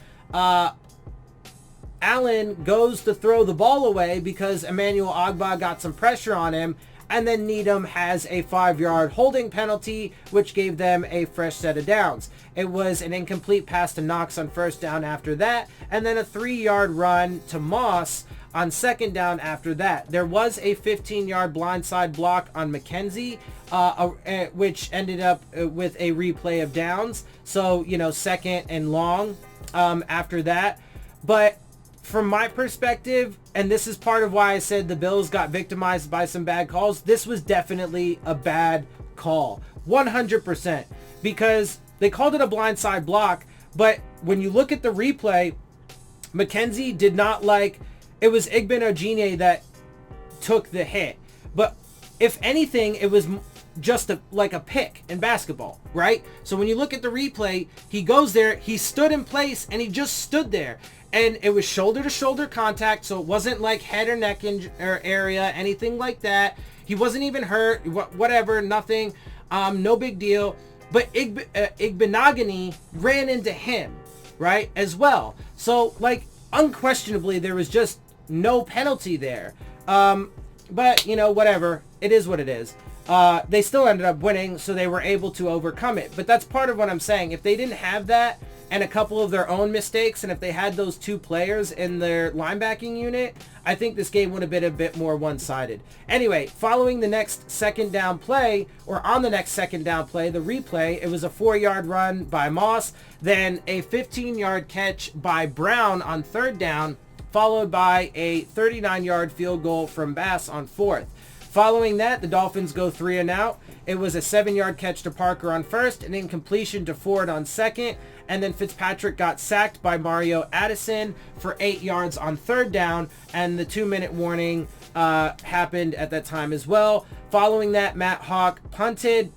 Allen goes to throw the ball away because Emmanuel Ogbah got some pressure on him, and then Needham has a 5-yard holding penalty, which gave them a fresh set of downs. It was an incomplete pass to Knox on first down after that, and then a 3-yard run to Moss on second down after that. There was a 15-yard blindside block on McKenzie, which ended up with a replay of downs. So, second and long after that. But from my perspective, and this is part of why I said the Bills got victimized by some bad calls, this was definitely a bad call. 100%. Because they called it a blindside block, but when you look at the replay, McKenzie did not it was Igbenogene that took the hit. But if anything, it was just like a pick in basketball, right? So when you look at the replay, he goes there, he stood in place, and he just stood there. And it was shoulder-to-shoulder contact, so it wasn't like head or neck area, anything like that. He wasn't even hurt, whatever, nothing, no big deal. But Igbenogene ran into him, right, as well. So, unquestionably, there was just no penalty there. But, whatever. It is what it is. They still ended up winning, so they were able to overcome it. But that's part of what I'm saying. If they didn't have that and a couple of their own mistakes, and if they had those 2 players in their linebacking unit, I think this game would have been a bit more one-sided. Anyway, following the next second down play, or on the next second down play, the replay, it was a 4-yard run by Moss, then a 15-yard catch by Brown on third down, followed by a 39-yard field goal from Bass on fourth. Following that, the Dolphins go 3 and out. It was a 7-yard catch to Parker on first, an incompletion to Ford on second, and then Fitzpatrick got sacked by Mario Addison for 8 yards on third down, and the 2-minute warning happened at that time as well. Following that, Matt Hawk punted,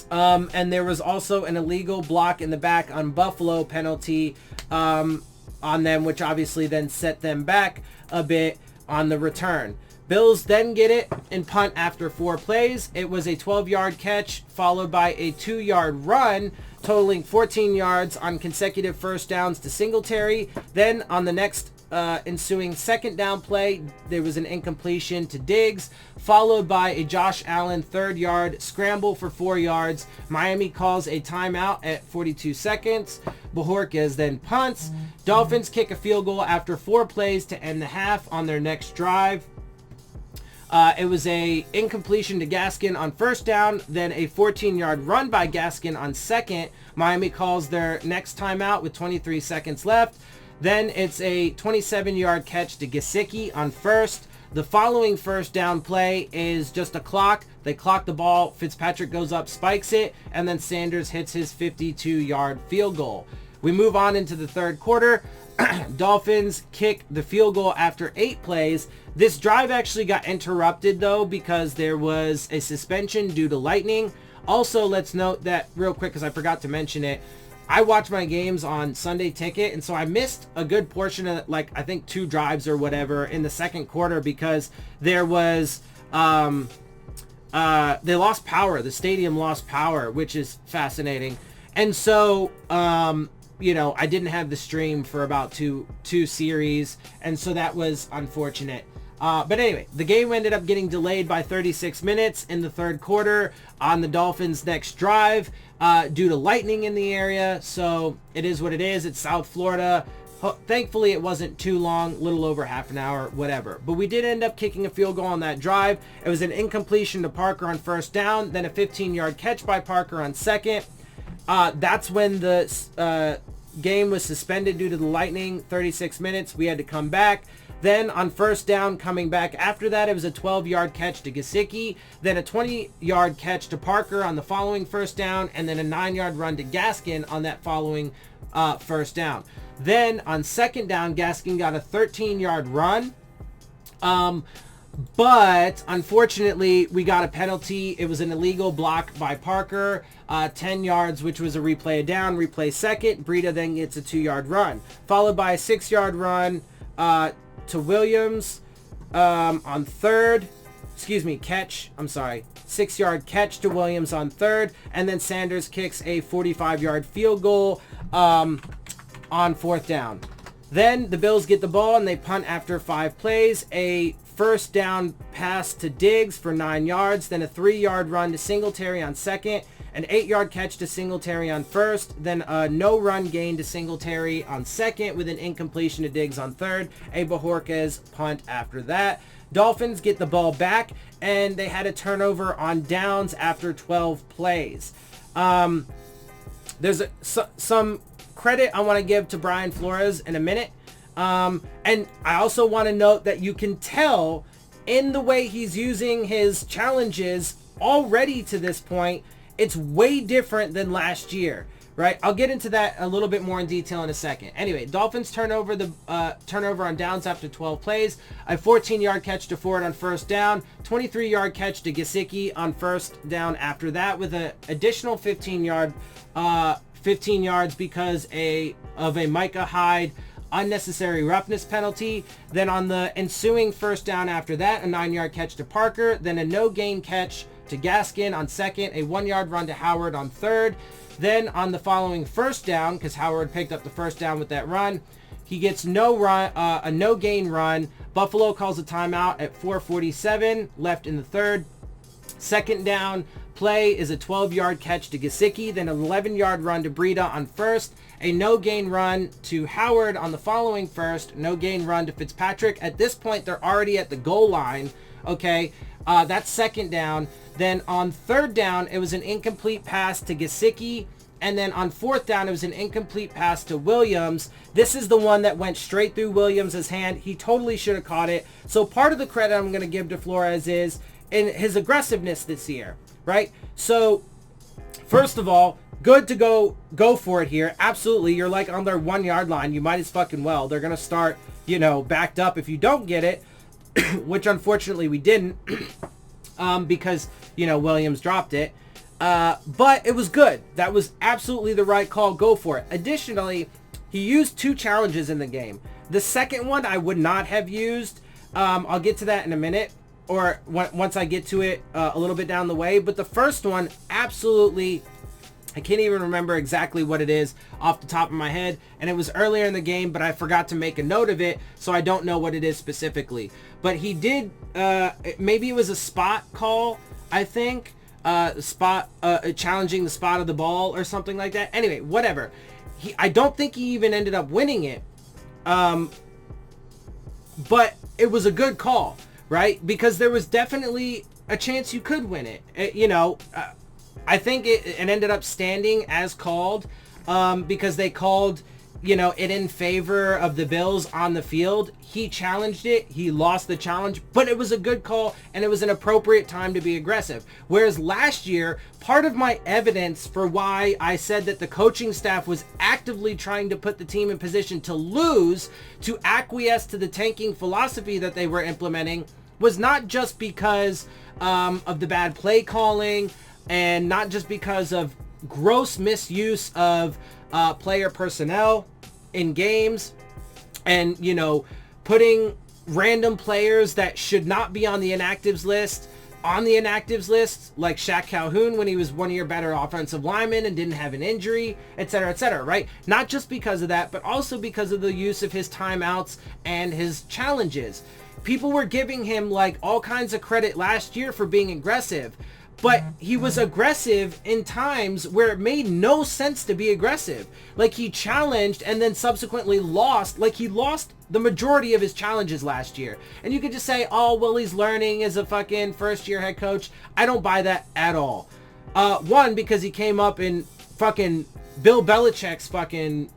and there was also an illegal block in the back on Buffalo penalty on them, which obviously then set them back a bit on the return. Bills then get it and punt after 4 plays. It was a 12-yard catch followed by a 2-yard run, totaling 14 yards on consecutive first downs to Singletary. Then on the next ensuing second down play, there was an incompletion to Diggs, followed by a Josh Allen 3rd yard scramble for 4 yards. Miami calls a timeout at 42 seconds. Bojorquez then punts. Dolphins kick a field goal after 4 plays to end the half on their next drive. It was a incompletion to Gaskin on first down, then a 14-yard run by Gaskin on second. Miami calls their next timeout with 23 seconds left. Then it's a 27-yard catch to Gesicki on first. The following first down play is just a clock. They clock the ball. Fitzpatrick goes up, spikes it, and then Sanders hits his 52-yard field goal. We move on into the third quarter. Dolphins kick the field goal after 8 plays. This drive actually got interrupted though because there was a suspension due to lightning. Also, let's note that real quick because I forgot to mention it. I watch my games on Sunday Ticket, and so I missed a good portion of, like, I think 2 drives or whatever in the second quarter because there was they lost power. The stadium lost power, which is fascinating. And so you know, I didn't have the stream for about two series, and so that was unfortunate. But anyway, the game ended up getting delayed by 36 minutes in the third quarter on the Dolphins' next drive due to lightning in the area. So it is what it is. It's South Florida. Thankfully, it wasn't too long, little over half an hour, whatever. But we did end up kicking a field goal on that drive. It was an incompletion to Parker on first down, then a 15-yard catch by Parker on second. That's when the game was suspended due to the lightning. 36 minutes. We had to come back. Then on first down, coming back after that, it was a 12-yard catch to Gesicki, then a 20-yard catch to Parker on the following first down, and then a 9-yard run to Gaskin on that following first down. Then on second down, Gaskin got a 13-yard run. But unfortunately, we got a penalty. It was an illegal block by Parker, 10 yards, which was a replay of down, replay second. Breida then gets a 2-yard run, followed by a 6-yard run to Williams on third. Catch. I'm sorry. 6-yard catch to Williams on third. And then Sanders kicks a 45-yard field goal on fourth down. Then the Bills get the ball and they punt after 5 plays. A first down pass to Diggs for 9 yards, then a 3-yard run to Singletary on second, an 8-yard catch to Singletary on first, then a no-run gain to Singletary on second with an incompletion to Diggs on third, a Bojorquez punt after that. Dolphins get the ball back, and they had a turnover on downs after 12 plays. There's some credit I want to give to Brian Flores in a minute. And I also want to note that you can tell in the way he's using his challenges already to this point, it's way different than last year, right? I'll get into that a little bit more in detail in a second. Anyway, Dolphins turnover on downs after 12 plays, a 14-yard catch to Ford on first down, 23-yard catch to Gesicki on first down after that with an additional 15 yards because of a Micah Hyde unnecessary roughness penalty. Then on the ensuing first down after that, a 9-yard catch to Parker, then a no gain catch to Gaskin on second, a 1-yard run to Howard on third. Then on the following first down, because Howard picked up the first down with that run, he gets a no gain run. Buffalo calls a timeout at 4:47 left in the third. Second down play is a 12-yard catch to Gesicki, then an 11-yard run to Breida on first, a no-gain run to Howard on the following first, no-gain run to Fitzpatrick. At this point, they're already at the goal line, okay? That's second down. Then on third down, it was an incomplete pass to Gesicki, and then on fourth down, it was an incomplete pass to Williams. This is the one that went straight through Williams' hand. He totally should have caught it. So part of the credit I'm going to give to Flores is in his aggressiveness this year. Right? So, first of all, good to go for it here. Absolutely. You're like on their 1-yard line. You might as fucking well. They're going to start, backed up if you don't get it, which unfortunately we didn't because, Williams dropped it. But it was good. That was absolutely the right call. Go for it. Additionally, he used 2 challenges in the game. The second one I would not have used. I'll get to that in a minute. Or once I get to it a little bit down the way. But the first one, absolutely I can't even remember exactly what it is off the top of my head, and it was earlier in the game, but I forgot to make a note of it, so I don't know what it is specifically. But he did, maybe it was a spot call, I think, challenging the spot of the ball or something like that. Anyway, whatever. I don't think he even ended up winning it, but it was a good call, right? Because there was definitely a chance you could win it. I think it ended up standing as called, because they called, it in favor of the Bills on the field. He challenged it. He lost the challenge, but it was a good call, and it was an appropriate time to be aggressive. Whereas last year, part of my evidence for why I said that the coaching staff was actively trying to put the team in position to lose, to acquiesce to the tanking philosophy that they were implementing, was not just because of the bad play calling, and not just because of gross misuse of player personnel in games, and putting random players that should not be on the inactives list on the inactives list, like Shaq Calhoun when he was one of your better offensive linemen and didn't have an injury, etc., right? Not just because of that, but also because of the use of his timeouts and his challenges. People were giving him like all kinds of credit last year for being aggressive, but he was aggressive in times where it made no sense to be aggressive. Like he challenged and then subsequently lost. Like he lost the majority of his challenges last year. And you could just say, oh, well, he's learning as a fucking first-year head coach. I don't buy that at all. One, because he came up in fucking Bill Belichick's fucking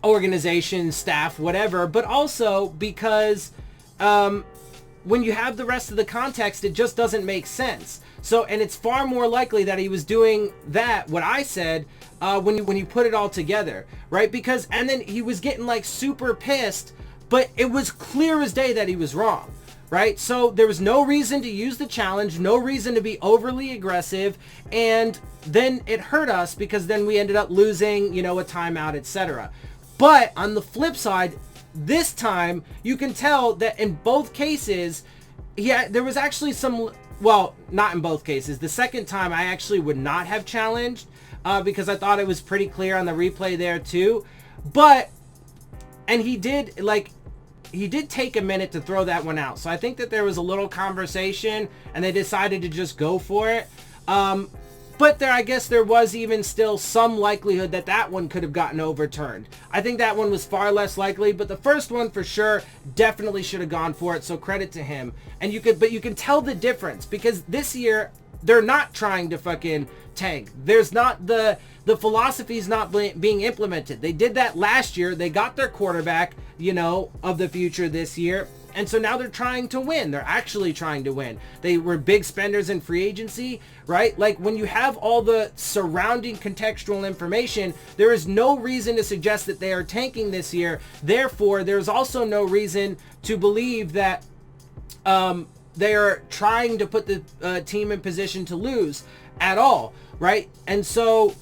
organization, staff, whatever. But also because when you have the rest of the context, it just doesn't make sense. So, and it's far more likely that he was doing that, what I said, when you put it all together, right? Because, and then he was getting like super pissed, but it was clear as day that he was wrong, right? So there was no reason to use the challenge, no reason to be overly aggressive, and then it hurt us because then we ended up losing, a timeout, etc. But on the flip side, this time, you can tell that in both cases, there was actually some, well, not in both cases. The second time, I actually would not have challenged because I thought it was pretty clear on the replay there too. But, and he did take a minute to throw that one out. So I think that there was a little conversation and they decided to just go for it. But I guess there was even still some likelihood that that one could have gotten overturned. I think that one was far less likely, but the first one for sure definitely should have gone for it. So credit to him. And you can tell the difference because this year they're not trying to fucking tank. There's not the philosophy's not being implemented. They did that last year. They got their quarterback, of the future this year. And so now they're trying to win. They're actually trying to win. They were big spenders in free agency, right? Like when you have all the surrounding contextual information, there is no reason to suggest that they are tanking this year. Therefore, there's also no reason to believe that they are trying to put the team in position to lose at all, right? And so,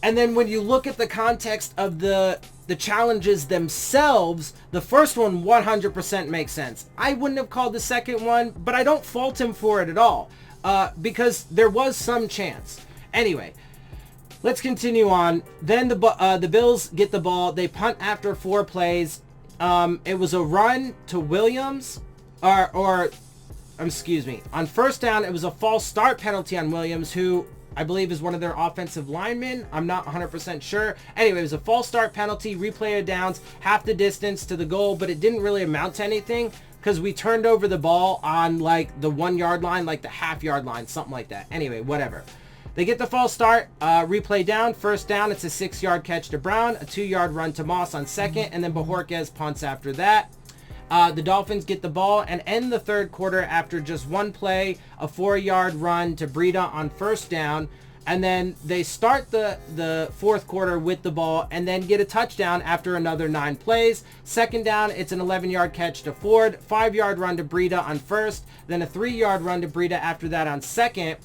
and then when you look at the context of the challenges themselves, the first one 100% makes sense. I wouldn't have called the second one, but I don't fault him for it at all because there was some chance. Anyway, let's continue on. Then the Bills get the ball. They punt after 4 plays. It was a run to Williams, excuse me. On first down, it was a false start penalty on Williams, who I believe is one of their offensive linemen. I'm not 100% sure. Anyway, it was a false start penalty, replay of downs, half the distance to the goal, but it didn't really amount to anything because we turned over the ball on like the 1 yard line, like the half-yard line, something like that. Anyway, whatever. They get the false start, replay down, first down. It's a 6-yard catch to Brown, a 2-yard run to Moss on second, and then Bojorquez punts after that. The Dolphins get the ball and end the third quarter after just 1 play, a 4-yard run to Breida on first down. And then they start the fourth quarter with the ball and then get a touchdown after another 9 plays. Second down, it's an 11-yard catch to Ford, 5-yard run to Breida on first, then a 3-yard run to Breida after that on second.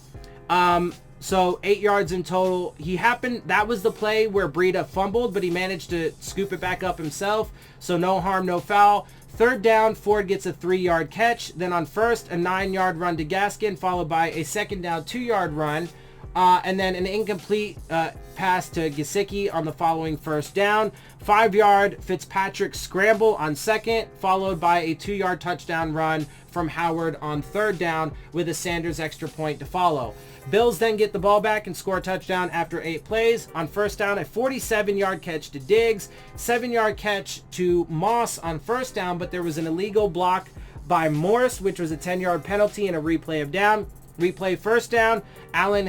So 8 yards in total. That was the play where Breida fumbled, but he managed to scoop it back up himself. So no harm, no foul. Third down, Ford gets a 3-yard catch. Then on first, a 9-yard run to Gaskin, followed by a second down 2-yard run And then an incomplete pass to Gesicki on the following first down. 5-yard Fitzpatrick scramble on second, followed by a 2-yard touchdown run from Howard on third down with a Sanders extra point to follow. Bills then get the ball back and score a touchdown after 8 plays. On first down, a 47-yard catch to Diggs, 7-yard catch to Moss on first down, but there was an illegal block by Morse, which was a 10-yard penalty and a replay of down. Replay first down. Allen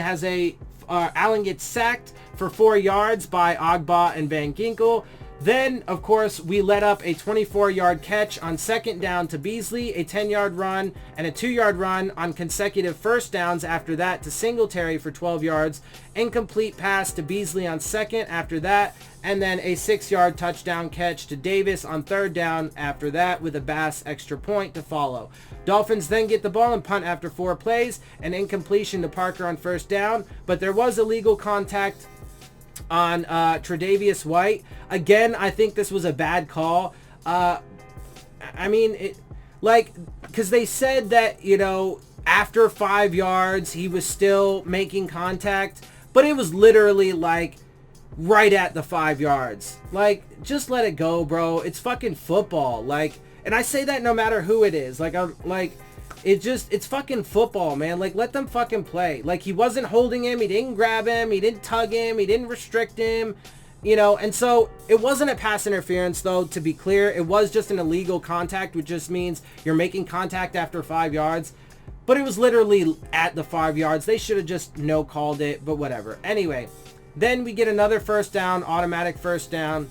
gets sacked for 4 yards by Ogba and Van Ginkel. Then, of course, we let up a 24-yard catch on second down to Beasley, a 10-yard run, and a 2-yard run on consecutive first downs after that to Singletary for 12 yards. Incomplete pass to Beasley on second after that, and then a 6-yard touchdown catch to Davis on third down after that with a Bass extra point to follow. Dolphins then get the ball and punt after 4 plays, an incompletion to Parker on first down, but there was illegal contact on Tre'Davious White. Again, I think this was a bad call. I mean, because they said that, after 5 yards, he was still making contact, but it was literally right at the 5 yards. Just let it go, bro. It's fucking football. And I say that no matter who it is. It's fucking football, man. Let them fucking play. He wasn't holding him. He didn't grab him. He didn't tug him. He didn't restrict him. And so it wasn't a pass interference, though, to be clear. It was just an illegal contact, which just means you're making contact after 5 yards. But it was literally at the 5 yards. They should have just no called it, but whatever. Anyway, then we get another first down, automatic first down,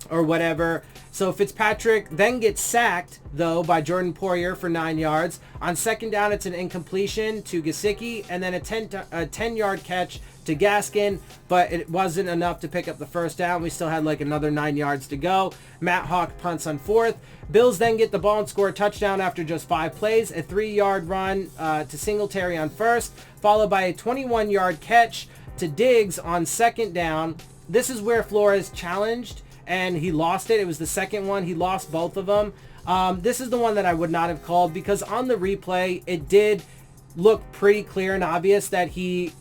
or whatever. So Fitzpatrick then gets sacked, though, by Jordan Poyer for 9 yards. On second down, it's an incompletion to Gesicki, and then a 10-yard catch to Gaskin, but it wasn't enough to pick up the first down. We still had another 9 yards to go. Matt Hawk punts on fourth. Bills then get the ball and score a touchdown after just 5 plays. A 3-yard run to Singletary on first, followed by a 21-yard catch to Diggs on second down. This is where Flores challenged, and he lost it. It was the second one. He lost both of them. This is the one that I would not have called because on the replay, it did look pretty clear and obvious that he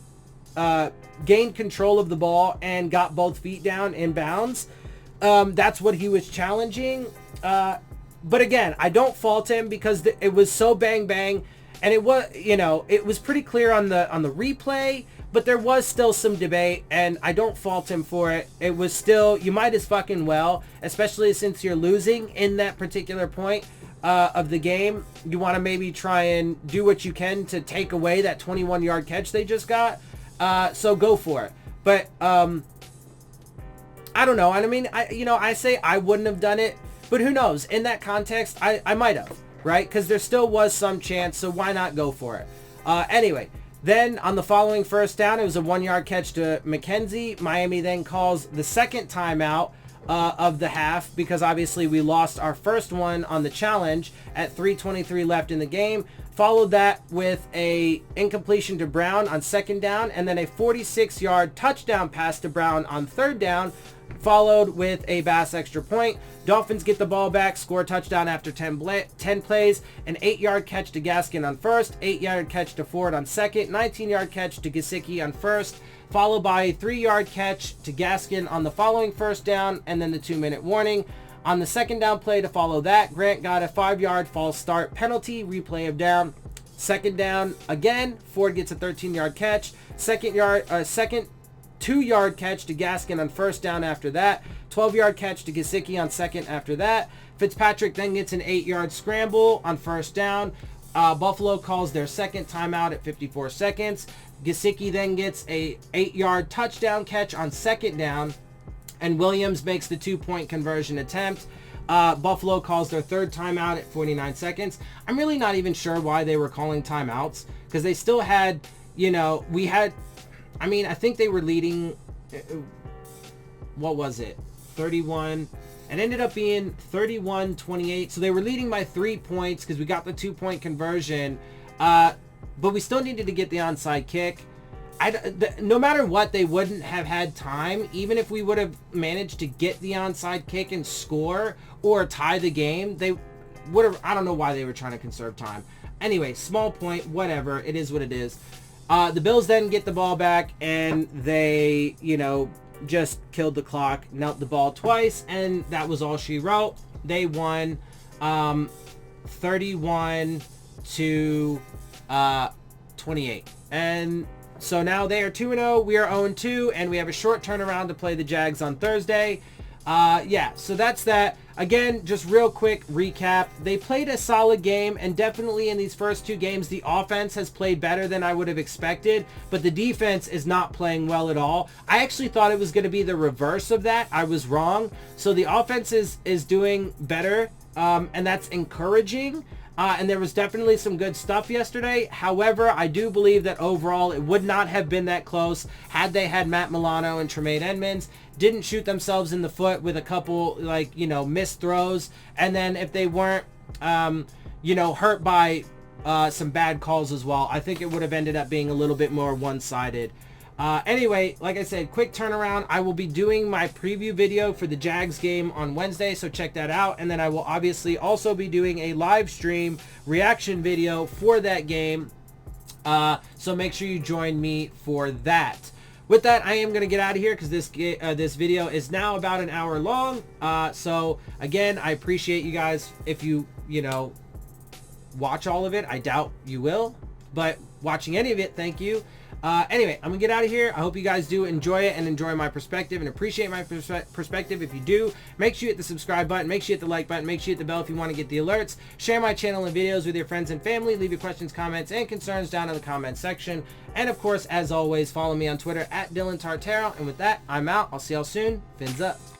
gained control of the ball and got both feet down in bounds. That's what he was challenging. But again, I don't fault him because it was so bang bang, and it was pretty clear on the replay. But there was still some debate, and I don't fault him for it. It was still, you might as fucking well, especially since you're losing in that particular point of the game. You want to maybe try and do what you can to take away that 21-yard catch they just got. So go for it. But I don't know. I mean, I say I wouldn't have done it, but who knows? In that context, I might have, right? Because there still was some chance, so why not go for it? Anyway. Then, on the following first down, it was a 1-yard catch to McKenzie. Miami then calls the second timeout of the half because obviously we lost our first one on the challenge at 3:23 left in the game. Followed that with a incompletion to Brown on second down and then a 46-yard touchdown pass to Brown on third down, followed with a Bass extra point. Dolphins get the ball back, score a touchdown after 10 plays, an 8-yard catch to Gaskin on first, 8-yard catch to Ford on second, 19-yard catch to Gesicki on first, followed by a 3-yard catch to Gaskin on the following first down, and then the 2-minute warning. On the second down play to follow that, Grant got a 5-yard false start penalty, replay of down. Second down again, Ford gets a 13-yard catch, second 2-yard catch to Gaskin on first down after that. 12-yard catch to Gesicki on second after that. Fitzpatrick then gets an 8-yard scramble on first down. Buffalo calls their second timeout at 54 seconds. Gesicki then gets a 8-yard touchdown catch on second down. And Williams makes the 2-point conversion attempt. Buffalo calls their third timeout at 49 seconds. I'm really not even sure why they were calling timeouts. Because they still had, I think they were leading, what was it, 31. It ended up being 31-28. So they were leading by 3 points because we got the 2-point conversion. But we still needed to get the onside kick. No matter what, they wouldn't have had time. Even if we would have managed to get the onside kick and score or tie the game, they would have, I don't know why they were trying to conserve time. Anyway, small point, whatever. It is what it is. The Bills then get the ball back, and they, you know, just killed the clock, knelt the ball twice, and that was all she wrote. They won 31 to 28. And so now they are 2-0. We are 0-2, and we have a short turnaround to play the Jags on Thursday. Yeah, so that's that. Again, just real quick recap. They played a solid game, and definitely in these first two games, the offense has played better than I would have expected, but the defense is not playing well at all. I actually thought it was going to be the reverse of that. I was wrong. So the offense is doing better, and that's encouraging. And there was definitely some good stuff yesterday. However, I do believe that overall it would not have been that close had they had Matt Milano and Tremaine Edmonds, didn't shoot themselves in the foot with a couple, like, you know, missed throws. And then if they weren't, you know, hurt by some bad calls as well, I think it would have ended up being a little bit more one-sided. Anyway, like I said, quick turnaround. I will be doing my preview video for the Jags game on Wednesday, so check that out. And then I will obviously also be doing a live stream reaction video for that game. So make sure you join me for that. With that, I am going to get out of here because this video is now about an hour long. So again, I appreciate you guys if you know, watch all of it. I doubt you will, but watching any of it, thank you. Anyway, I'm gonna get out of here. I hope you guys do enjoy it and enjoy my perspective and appreciate my perspective. If you do, make sure you hit the subscribe button, make sure you hit the like button, make sure you hit the bell if you want to get the alerts. Share my channel and videos with your friends and family. Leave your questions, comments, and concerns down in the comments section. And of course, as always, follow me on Twitter at Dillon Tartaro. And with that, I'm out. I'll see y'all soon. Fins up.